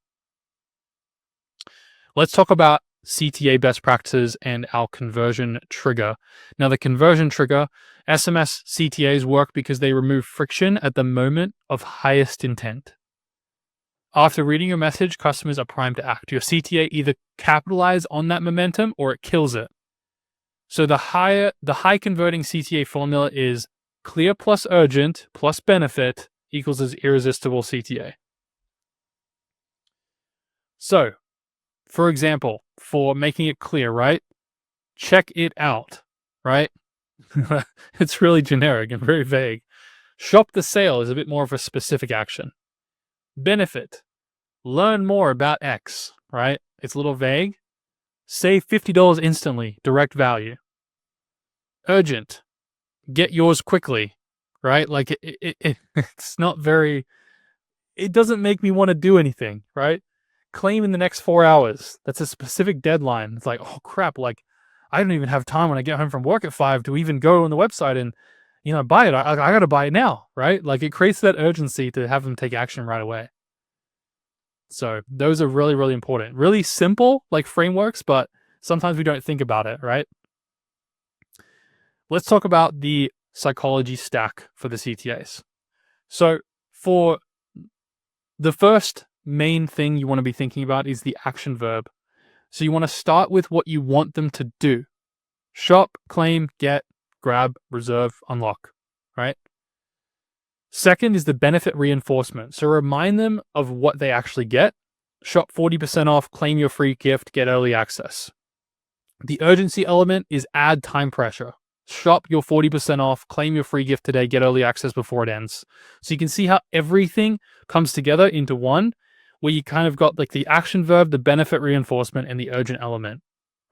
Let's talk about CTA best practices and our conversion trigger. Now, the conversion trigger, SMS CTAs work because they remove friction at the moment of highest intent. After reading your message, customers are primed to act. Your CTA either capitalizes on that momentum or it kills it. So the high converting CTA formula is clear plus urgent plus benefit equals as irresistible CTA. So, for example, for making it clear, right? Check it out, right? It's really generic and very vague. Shop the sale is a bit more of a specific action. Benefit, learn more about X, right? It's a little vague. Save $50 instantly, direct value. Urgent, get yours quickly, right? Like it's not very, it doesn't make me want to do anything, right? Claim in the next 4 hours. That's a specific deadline. It's like, oh crap, like I don't even have time when I get home from work at 5 to even go on the website and, buy it. I got to buy it now, right? Like it creates that urgency to have them take action right away. So those are really, really important. Really simple, like frameworks, but sometimes we don't think about it, right? Let's talk about the psychology stack for the CTAs. So for the first main thing you want to be thinking about is the action verb. So you want to start with what you want them to do. Shop, claim, get, grab, reserve, unlock, right? Second is the benefit reinforcement. So remind them of what they actually get. Shop 40% off, claim your free gift, get early access. The urgency element is add time pressure. Shop your 40% off, claim your free gift today, get early access before it ends. So you can see how everything comes together into one, where you kind of got like the action verb, the benefit reinforcement, and the urgent element,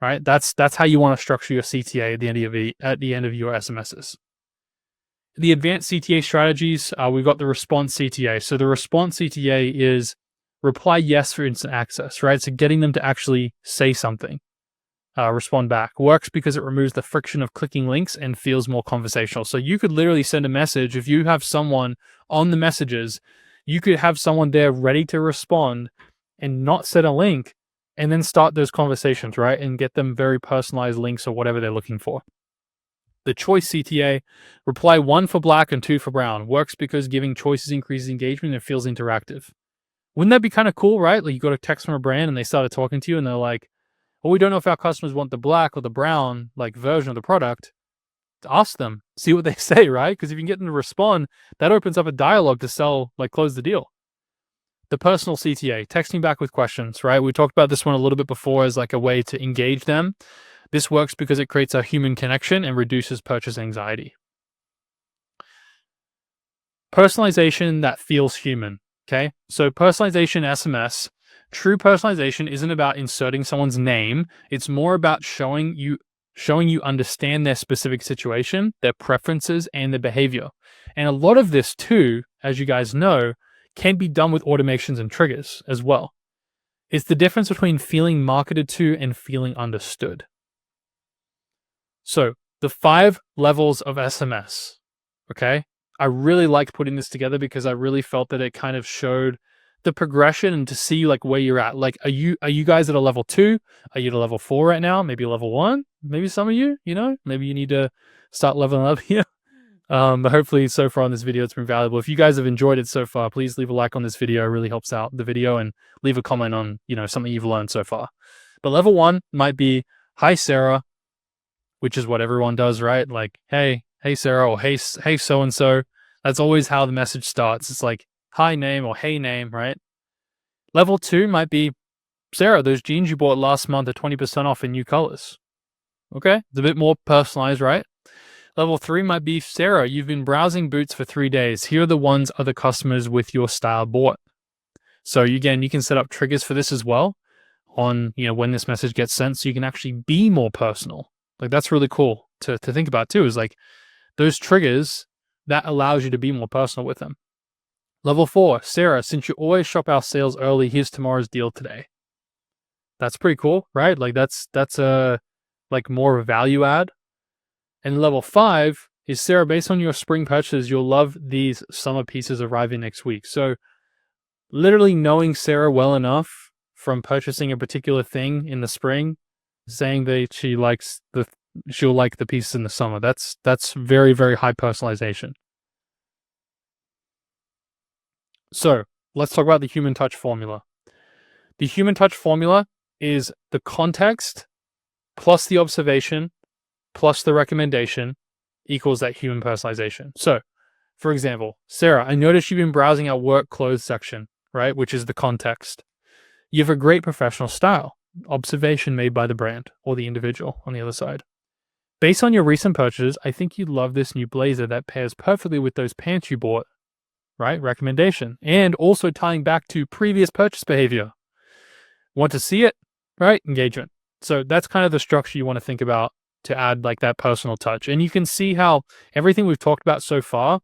right? That's how you want to structure your CTA at the end of your SMSs. The advanced CTA strategies, we've got the response CTA. So the response CTA is reply yes for instant access, right? So getting them to actually say something, respond back. Works because it removes the friction of clicking links and feels more conversational. So you could literally send a message. If you have someone on the messages, you could have someone there ready to respond and not set a link and then start those conversations, right? And get them very personalized links or whatever they're looking for. The choice CTA, reply 1 for black and 2 for brown. Works because giving choices increases engagement and feels interactive. Wouldn't that be kind of cool, right? Like you got a text from a brand and they started talking to you and they're like, well, we don't know if our customers want the black or the brown like version of the product. Ask them, see what they say, right? Because if you can get them to respond, that opens up a dialogue to sell, like close the deal. The personal CTA, texting back with questions, right? We talked about this one a little bit before as like a way to engage them. This works because it creates a human connection and reduces purchase anxiety. Personalization that feels human, okay? So personalization SMS, true personalization isn't about inserting someone's name. It's more about showing you understand their specific situation, their preferences, and their behavior. And a lot of this too, as you guys know, can be done with automations and triggers as well. It's the difference between feeling marketed to and feeling understood. So the 5 levels of SMS, okay? I really liked putting this together because I really felt that it kind of showed the progression and to see like where you're at. Like, are you guys at a level 2? Are you at a level 4 right now? Maybe level 1? Maybe some of you, maybe you need to start leveling up here. But hopefully so far on this video, it's been valuable. If you guys have enjoyed it so far, please leave a like on this video. It really helps out the video, and leave a comment on, something you've learned so far. But level 1 might be, hi, Sarah, which is what everyone does, right? Like, hey Sarah, or hey so-and-so. That's always how the message starts. It's like, hi name or hey name, right? Level 2 might be, Sarah, those jeans you bought last month are 20% off in new colors. Okay, it's a bit more personalized, right? Level 3 might be, Sarah, you've been browsing boots for 3 days. Here are the ones other customers with your style bought. So again, you can set up triggers for this as well on, when this message gets sent, so you can actually be more personal. Like that's really cool to think about too, is like those triggers that allows you to be more personal with them. Level 4, Sarah, since you always shop our sales early, here's tomorrow's deal today. That's pretty cool, right? Like that's a like more of a value add. And level 5 is, Sarah, based on your spring purchases, you'll love these summer pieces arriving next week. So literally knowing Sarah well enough from purchasing a particular thing in the spring, saying that she'll like the pieces in the summer. That's very, very high personalization. So let's talk about the human touch formula. The human touch formula is the context plus the observation plus the recommendation equals that human personalization. So, for example, Sarah, I noticed you've been browsing our work clothes section, right? Which is the context. You have a great professional style. Observation made by the brand or the individual on the other side. Based on your recent purchases, I think you'd love this new blazer that pairs perfectly with those pants you bought, right? Recommendation. And also tying back to previous purchase behavior. Want to see it, right? Engagement. So that's kind of the structure you want to think about to add like that personal touch. And you can see how everything we've talked about so far,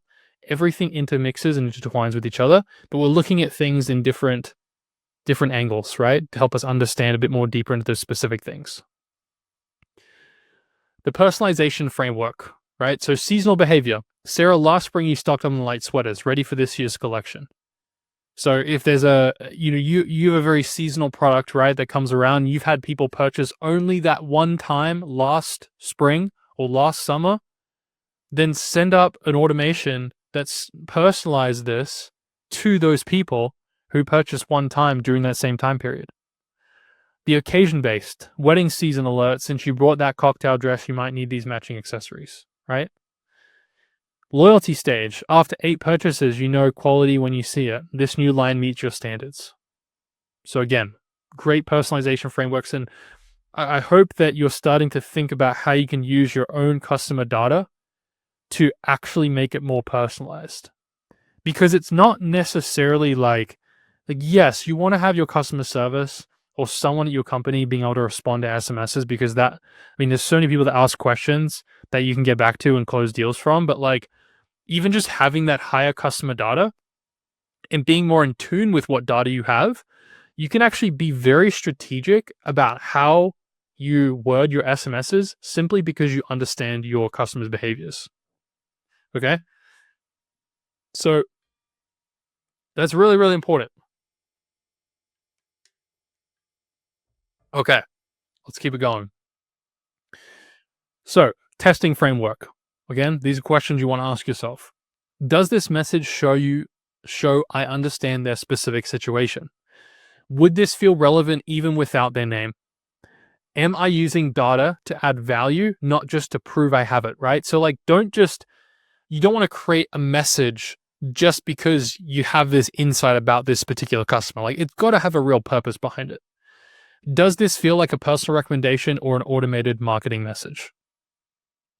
everything intermixes and intertwines with each other, but we're looking at things in different angles, right? To help us understand a bit more deeper into those specific things. The personalization framework, right? So seasonal behavior. Sarah, last spring you stocked up on light sweaters, ready for this year's collection. So if there's you have a very seasonal product, right, that comes around, you've had people purchase only that one time last spring or last summer, then send up an automation that's personalized this to those people who purchased one time during that same time period. The occasion-based wedding season alert, since you brought that cocktail dress, you might need these matching accessories, right? Loyalty stage. After 8 purchases, you know quality when you see it. This new line meets your standards. So again, great personalization frameworks. And I hope that you're starting to think about how you can use your own customer data to actually make it more personalized. Because it's not necessarily like yes, you want to have your customer service or someone at your company being able to respond to SMSs, because there's so many people that ask questions that you can get back to and close deals from. But like, even just having that higher customer data and being more in tune with what data you have, you can actually be very strategic about how you word your SMSs simply because you understand your customers' behaviors. Okay? So that's really, really important. Okay, let's keep it going. So, testing framework. Again, these are questions you want to ask yourself. Does this message show I understand their specific situation? Would this feel relevant even without their name? Am I using data to add value, not just to prove I have it, right? So like, you don't want to create a message just because you have this insight about this particular customer. Like, it's got to have a real purpose behind it. Does this feel like a personal recommendation or an automated marketing message?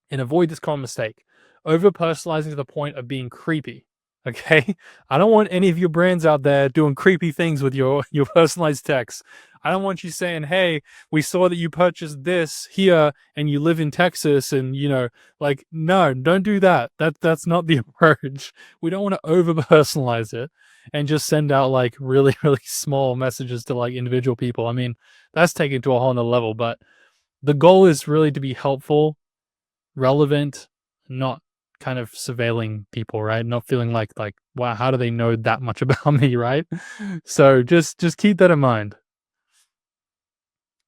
And avoid this common mistake. Over-personalizing to the point of being creepy, okay? I don't want any of your brands out there doing creepy things with your personalized text. I don't want you saying, hey, we saw that you purchased this here and you live in Texas and, no, don't do that. That's not the approach. We don't want to over-personalize it and just send out like really, really small messages to like individual people. I mean, that's taken it to a whole nother level, but the goal is really to be helpful, relevant, not kind of surveilling people, right? Not feeling like, wow, how do they know that much about me, right? So just keep that in mind.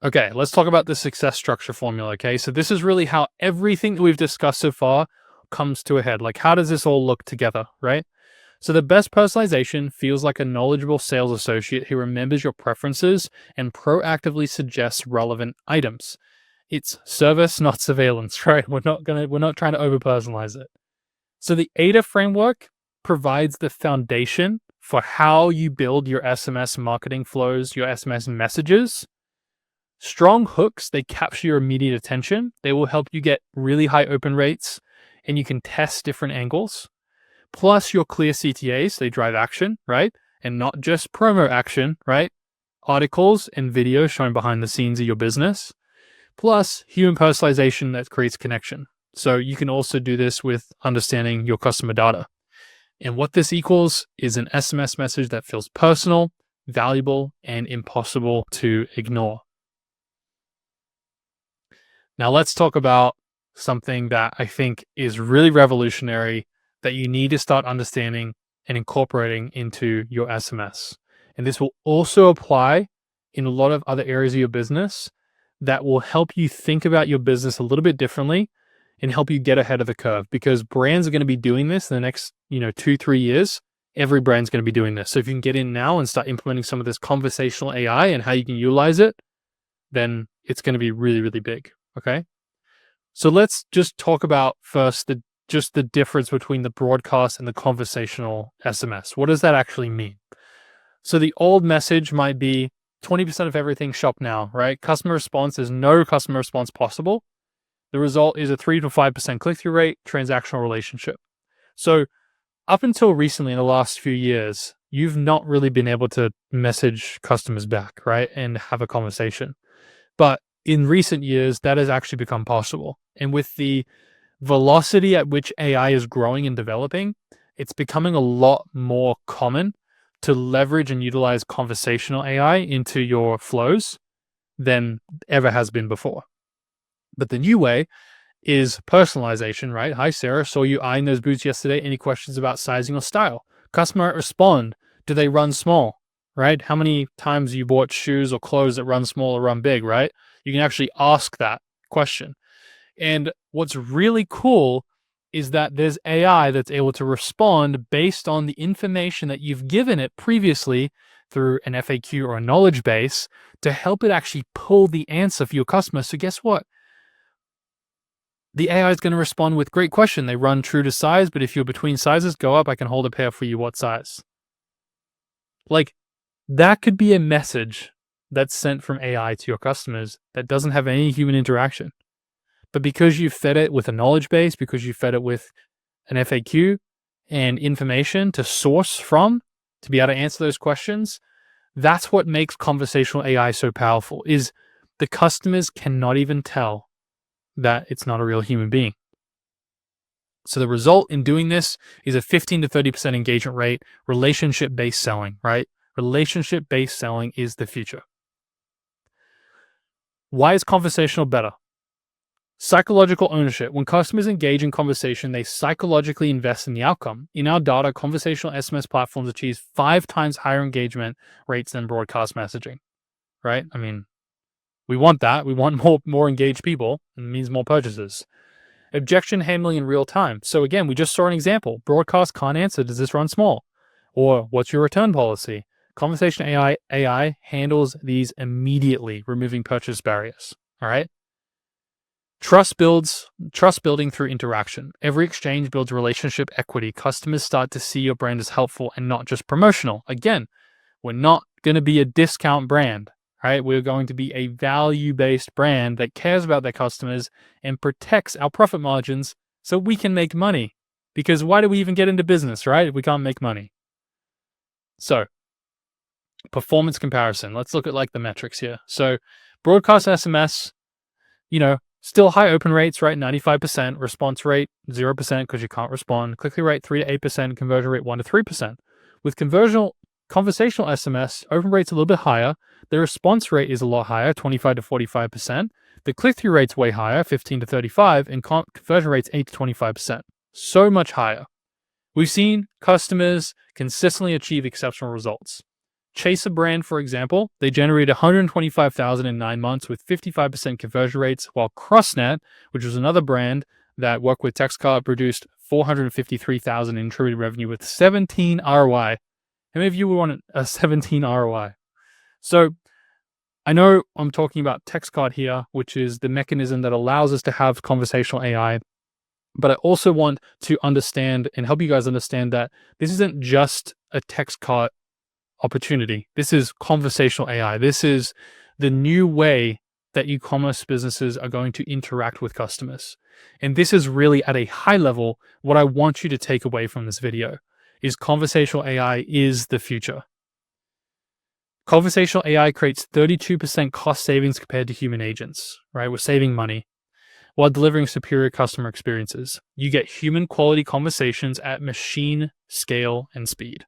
Okay, let's talk about the success structure formula, okay? So this is really how everything that we've discussed so far comes to a head. Like, how does this all look together, right? So the best personalization feels like a knowledgeable sales associate who remembers your preferences and proactively suggests relevant items. It's service, not surveillance, right? We're not trying to over-personalize it. So the AIDA framework provides the foundation for how you build your SMS marketing flows, your SMS messages. Strong hooks, they capture your immediate attention. They will help you get really high open rates and you can test different angles. Plus your clear CTAs, they drive action, right? And not just promo action, right? Articles and videos showing behind the scenes of your business. Plus human personalization that creates connection. So you can also do this with understanding your customer data. And what this equals is an SMS message that feels personal, valuable, and impossible to ignore. Now let's talk about something that I think is really revolutionary that you need to start understanding and incorporating into your SMS. And this will also apply in a lot of other areas of your business that will help you think about your business a little bit differently and help you get ahead of the curve, because brands are going to be doing this in the next, 2-3 years. Every brand's going to be doing this. So if you can get in now and start implementing some of this conversational AI and how you can utilize it, then it's going to be really, really big. Okay. So let's just talk about first the difference between the broadcast and the conversational SMS. What does that actually mean? So the old message might be 20% of everything, shop now, right? Customer response, there's no customer response possible. The result is a 3 to 5% click-through rate, transactional relationship. So up until recently, in the last few years, you've not really been able to message customers back, right? And have a conversation. But in recent years, that has actually become possible. And with the velocity at which AI is growing and developing, it's becoming a lot more common to leverage and utilize conversational AI into your flows than ever has been before. But the new way is personalization, right? Hi, Sarah. Saw you eyeing those boots yesterday. Any questions about sizing or style? Customer might respond. Do they run small, right? How many times you bought shoes or clothes that run small or run big, right? You can actually ask that question. And what's really cool is that there's AI that's able to respond based on the information that you've given it previously through an FAQ or a knowledge base to help it actually pull the answer for your customer. So guess what? The AI is going to respond with great question. They run true to size, but if you're between sizes, go up. I can hold a pair for you. What size? Like, that could be a message that's sent from AI to your customers that doesn't have any human interaction. But because you fed it with a knowledge base, because you fed it with an FAQ and information to source from to be able to answer those questions, that's what makes conversational AI so powerful, is the customers cannot even tell that it's not a real human being. So the result in doing this is a 15 to 30% engagement rate, relationship-based selling, right? Relationship-based selling is the future. Why is conversational better? Psychological ownership. When customers engage in conversation, they psychologically invest in the outcome. In our data, conversational SMS platforms achieve 5 times higher engagement rates than broadcast messaging, right? I mean, we want that. We want more engaged people, and it means more purchases. Objection handling in real time. So again, we just saw an example. Broadcast can't answer, does this run small? Or what's your return policy? Conversation AI handles these immediately, removing purchase barriers, all right? Trust building through interaction. Every exchange builds relationship equity. Customers start to see your brand as helpful and not just promotional. Again, we're not going to be a discount brand, right? We're going to be a value-based brand that cares about their customers and protects our profit margins so we can make money. Because why do we even get into business, right? If we can't make money. So, performance comparison. Let's look at like the metrics here. So, broadcast SMS, still high open rates, right? 95%. Response rate, 0% because you can't respond. Click-through rate, 3 to 8%. Conversion rate, 1 to 3%. With conversational SMS, open rate's a little bit higher. The response rate is a lot higher, 25 to 45%. The click-through rate's way higher, 15 to 35%. And conversion rate's 8 to 25%. So much higher. We've seen customers consistently achieve exceptional results. Chase a brand, for example, they generated $125,000 in 9 months with 55% conversion rates, while CrossNet, which was another brand that worked with TxtCart, produced $453,000 in attributed revenue with 17 ROI. How many of you would want a 17 ROI? So I know I'm talking about TxtCart here, which is the mechanism that allows us to have conversational AI. But I also want to understand and help you guys understand that this isn't just a TxtCart opportunity. This is conversational AI. This is the new way that e-commerce businesses are going to interact with customers. And this is really at a high level what I want you to take away from this video is conversational AI is the future. Conversational AI creates 32% cost savings compared to human agents, right? We're saving money while delivering superior customer experiences. You get human quality conversations at machine scale and speed.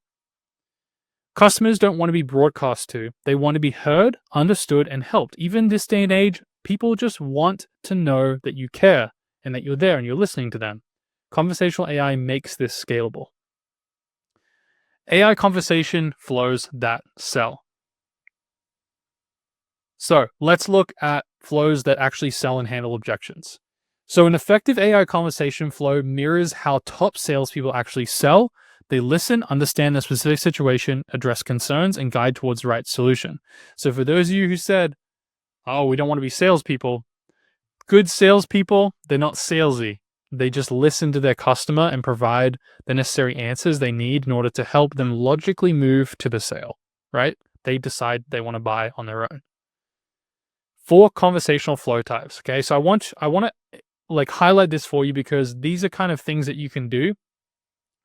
Customers don't want to be broadcast to. They want to be heard, understood, and helped. Even this day and age, People just want to know that you care and that you're there and you're listening to them. Conversational AI makes this scalable. AI conversation flows that sell. So let's look at flows that actually sell and handle objections. So an effective AI conversation flow mirrors how top salespeople actually sell. They listen, understand the specific situation, address concerns, and guide towards the right solution. So for those of you who said, oh, we don't want to be salespeople, good salespeople, they're not salesy. They just listen to their customer and provide the necessary answers they need in order to help them logically move to the sale, right? They decide they want to buy on their own. 4 conversational flow types. Okay, so I want to like highlight this for you because these are kind of things that you can do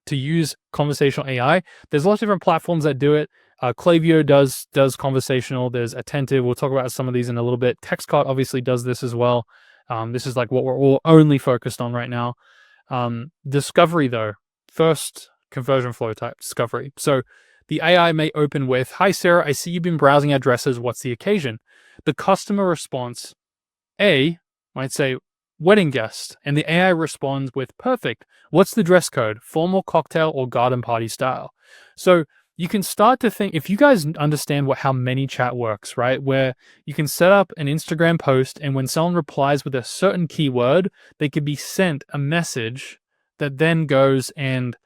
to use conversational AI. There's lots of different platforms that do it. Klaviyo does conversational. There's Attentive. We'll talk about some of these in a little bit. TxtCart obviously does this as well. This is like what we're all only focused on right now. Discovery though, first conversion flow type, discovery. So the AI may open with, "Hi Sarah, I see you've been browsing addresses. What's the occasion?" The customer response, A, might say, "Wedding guest," and the AI responds with, "Perfect. What's the dress code? Formal, cocktail, or garden party style?" So you can start to think, if you guys understand how ManyChat works, right? Where you can set up an Instagram post, and when someone replies with a certain keyword, they could be sent a message that then goes and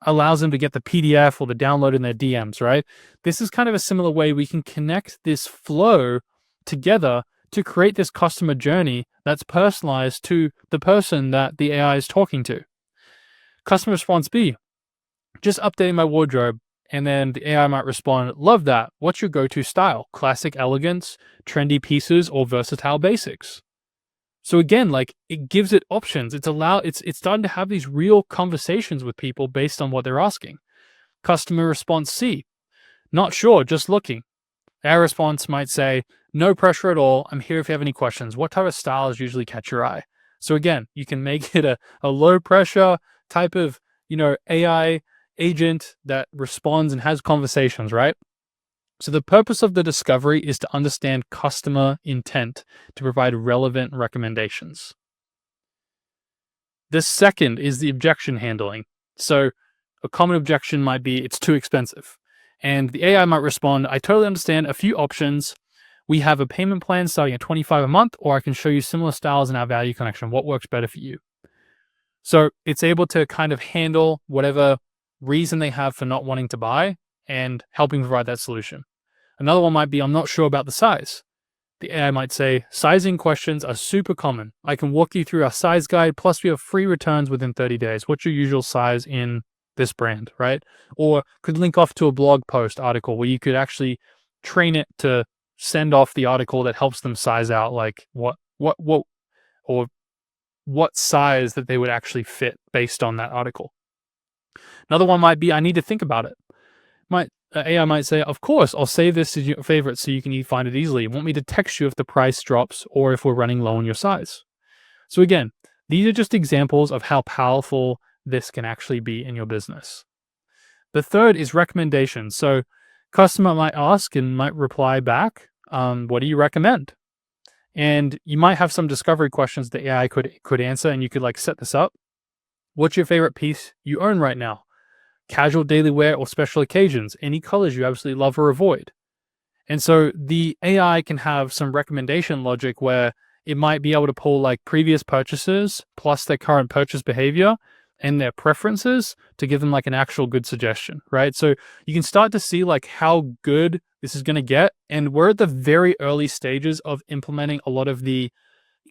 allows them to get the PDF or the download in their DMs, right? This is kind of a similar way we can connect this flow together to create this customer journey that's personalized to the person that the AI is talking to. Customer response B, "Just updating my wardrobe." And then the AI might respond, "Love that. What's your go-to style? Classic elegance, trendy pieces, or versatile basics?" So again, like it gives it options. It's starting to have these real conversations with people based on what they're asking. Customer response C, "Not sure, just looking." Our response might say, "No pressure at all. I'm here if you have any questions. What type of styles usually catch your eye?" So again, you can make it a low pressure type of, AI agent that responds and has conversations, right? So the purpose of the discovery is to understand customer intent to provide relevant recommendations. The second is the objection handling. So a common objection might be, "It's too expensive." And the AI might respond, "I totally understand. A few options. We have a payment plan starting at $25 a month, or I can show you similar styles in our value connection. What works better for you?" So it's able to kind of handle whatever reason they have for not wanting to buy and helping provide that solution. Another one might be, "I'm not sure about the size." The AI might say, "Sizing questions are super common. I can walk you through our size guide, plus we have free returns within 30 days. What's your usual size in this brand," right? Or could link off to a blog post article where you could actually train it to send off the article that helps them size out like or what size that they would actually fit based on that article. Another one might be, "I need to think about it." AI might say, "Of course, I'll save this as your favorite so you can find it easily. Want me to text you if the price drops or if we're running low on your size?" So again, these are just examples of how powerful this can actually be in your business. The third is recommendations. So customer might ask and might reply back, "What do you recommend?" And you might have some discovery questions the AI could answer, and you could like set this up. "What's your favorite piece you own right now? Casual daily wear or special occasions? Any colors you absolutely love or avoid?" And so the AI can have some recommendation logic where it might be able to pull like previous purchases plus their current purchase behavior and their preferences to give them like an actual good suggestion, right? So you can start to see like how good this is going to get. And we're at the very early stages of implementing a lot of the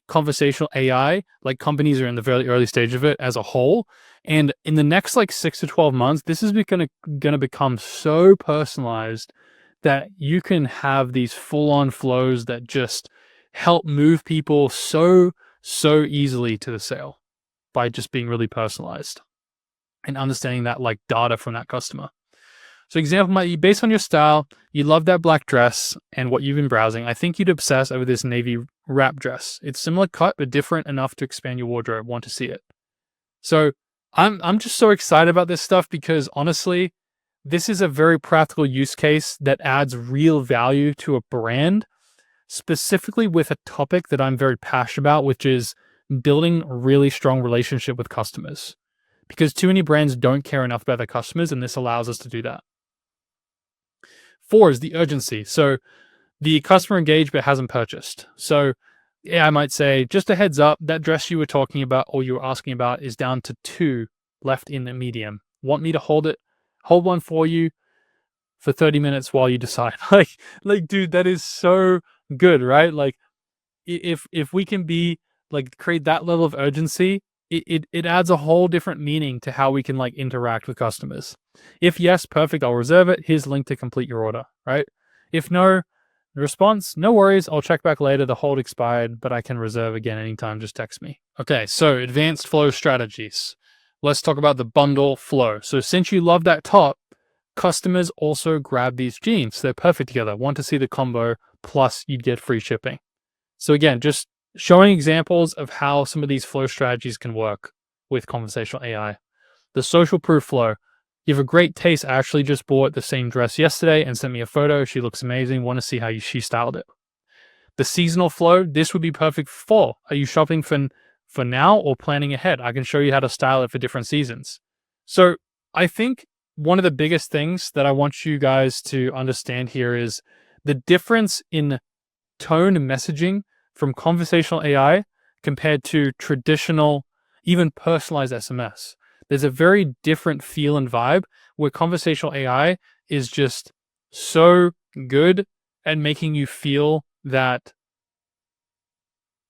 conversational AI, like companies are in the very early stage of it as a whole. And in the next like 6 to 12 months, this is going to become so personalized that you can have these full-on flows that just help move people so easily to the sale by just being really personalized and understanding that like data from that customer. So example might be, "Based on your style, you love that black dress and what you've been browsing. I think you'd obsess over this navy wrap dress. It's similar cut, but different enough to expand your wardrobe. Want to see it?" So I'm just so excited about this stuff because honestly, this is a very practical use case that adds real value to a brand. specifically with a topic that I'm very passionate about, which is building a really strong relationship with customers. Because too many brands don't care enough about their customers, and this allows us to do that. 4 is the urgency. So the customer engaged but hasn't purchased. So yeah, I might say, just a heads up, that dress you were talking about or you were asking about is down to 2 left in the medium. Want me to hold one for you for 30 minutes while you decide? Like, dude, that is so good, right? Like, if we can be like create that level of urgency, it adds a whole different meaning to how we can like interact with customers. If yes, perfect, I'll reserve it. Here's the link to complete your order, right? If no, the response, no worries, I'll check back later. The hold expired, but I can reserve again anytime. Just text me. Okay, so advanced flow strategies. Let's talk about the bundle flow. So since you love that top, customers also grab these jeans. They're perfect together. Want to see the combo, plus you'd get free shipping. So again, just showing examples of how some of these flow strategies can work with conversational AI. The social proof flow. You have a great taste. I actually just bought the same dress yesterday and sent me a photo. She looks amazing. Want to see how she styled it. The seasonal flow. This would be perfect for fall. Are you shopping for now or planning ahead? I can show you how to style it for different seasons. So I think one of the biggest things that I want you guys to understand here is the difference in tone and messaging from conversational AI compared to traditional, even personalized SMS. There's a very different feel and vibe where conversational AI is just so good at making you feel that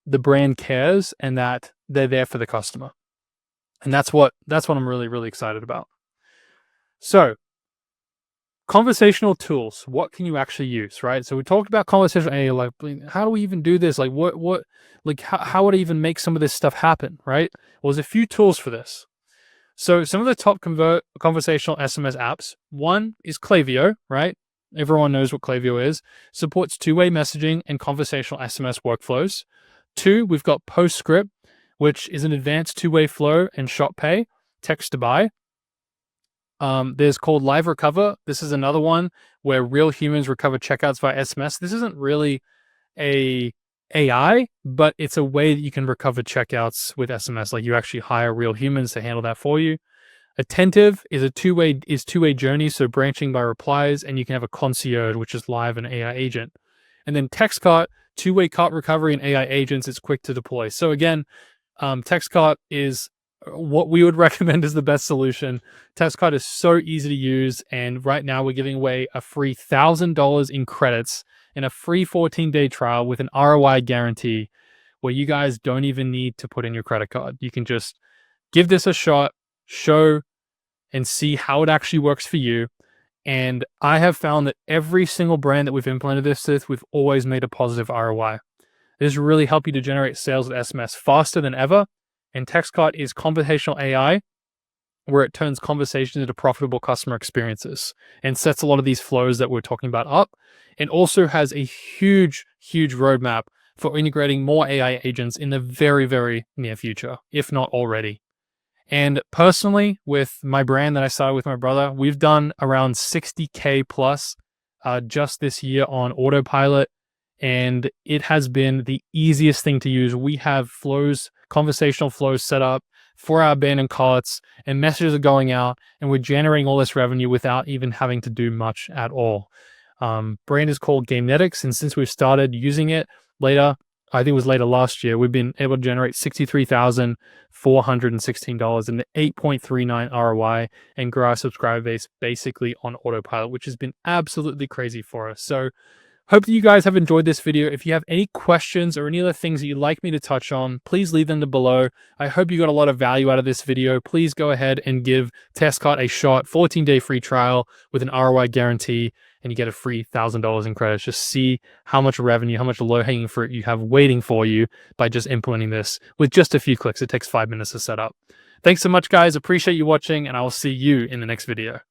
the brand cares and that they're there for the customer. And that's what I'm really, really excited about. So conversational tools, what can you actually use, right? So we talked about conversational AI, like how do we even do this? Like what like how would I even make some of this stuff happen, right? Well, there's a few tools for this. So some of the top conversational SMS apps, one is Klaviyo, right? Everyone knows what Klaviyo is. Supports two-way messaging and conversational SMS workflows. 2, we've got PostScript, which is an advanced two-way flow and ShopPay, text to buy. There's called Live Recover. This is another one where real humans recover checkouts via SMS. This isn't really a AI, but it's a way that you can recover checkouts with SMS. Like you actually hire real humans to handle that for you. Attentive is two-way journey, so branching by replies, and you can have a concierge, which is live and AI agent. And then TxtCart, two-way cart recovery and AI agents. It's quick to deploy. So again, TxtCart is what we would recommend is the best solution. TxtCart is so easy to use, and right now we're giving away a free $1,000 in credits and a free 14-day trial with an ROI guarantee where you guys don't even need to put in your credit card. You can just give this a shot, show and see how it actually works for you. And I have found that every single brand that we've implemented this with, we've always made a positive ROI. This will really help you to generate sales with SMS faster than ever. And TxtCart is conversational AI, where it turns conversations into profitable customer experiences and sets a lot of these flows that we're talking about up, and also has a huge, huge roadmap for integrating more AI agents in the very, very near future, if not already. And personally, with my brand that I started with my brother, we've done around 60K plus just this year on autopilot. And it has been the easiest thing to use. We have flows, conversational flows set up for our abandoned carts, and messages are going out, and we're generating all this revenue without even having to do much at all. Brand is called Gamenetics, and since we've started using it later, I think it was later last year, we've been able to generate $63,416 and an 8.39 ROI and grow our subscriber base basically on autopilot, which has been absolutely crazy for us. So hope that you guys have enjoyed this video. If you have any questions or any other things that you'd like me to touch on, please leave them below. I hope you got a lot of value out of this video. Please go ahead and give TxtCart a shot, 14-day free trial with an ROI guarantee, and you get a free $1,000 in credits. Just see how much revenue, how much low-hanging fruit you have waiting for you by just implementing this with just a few clicks. It takes 5 minutes to set up. Thanks so much, guys. Appreciate you watching, and I will see you in the next video.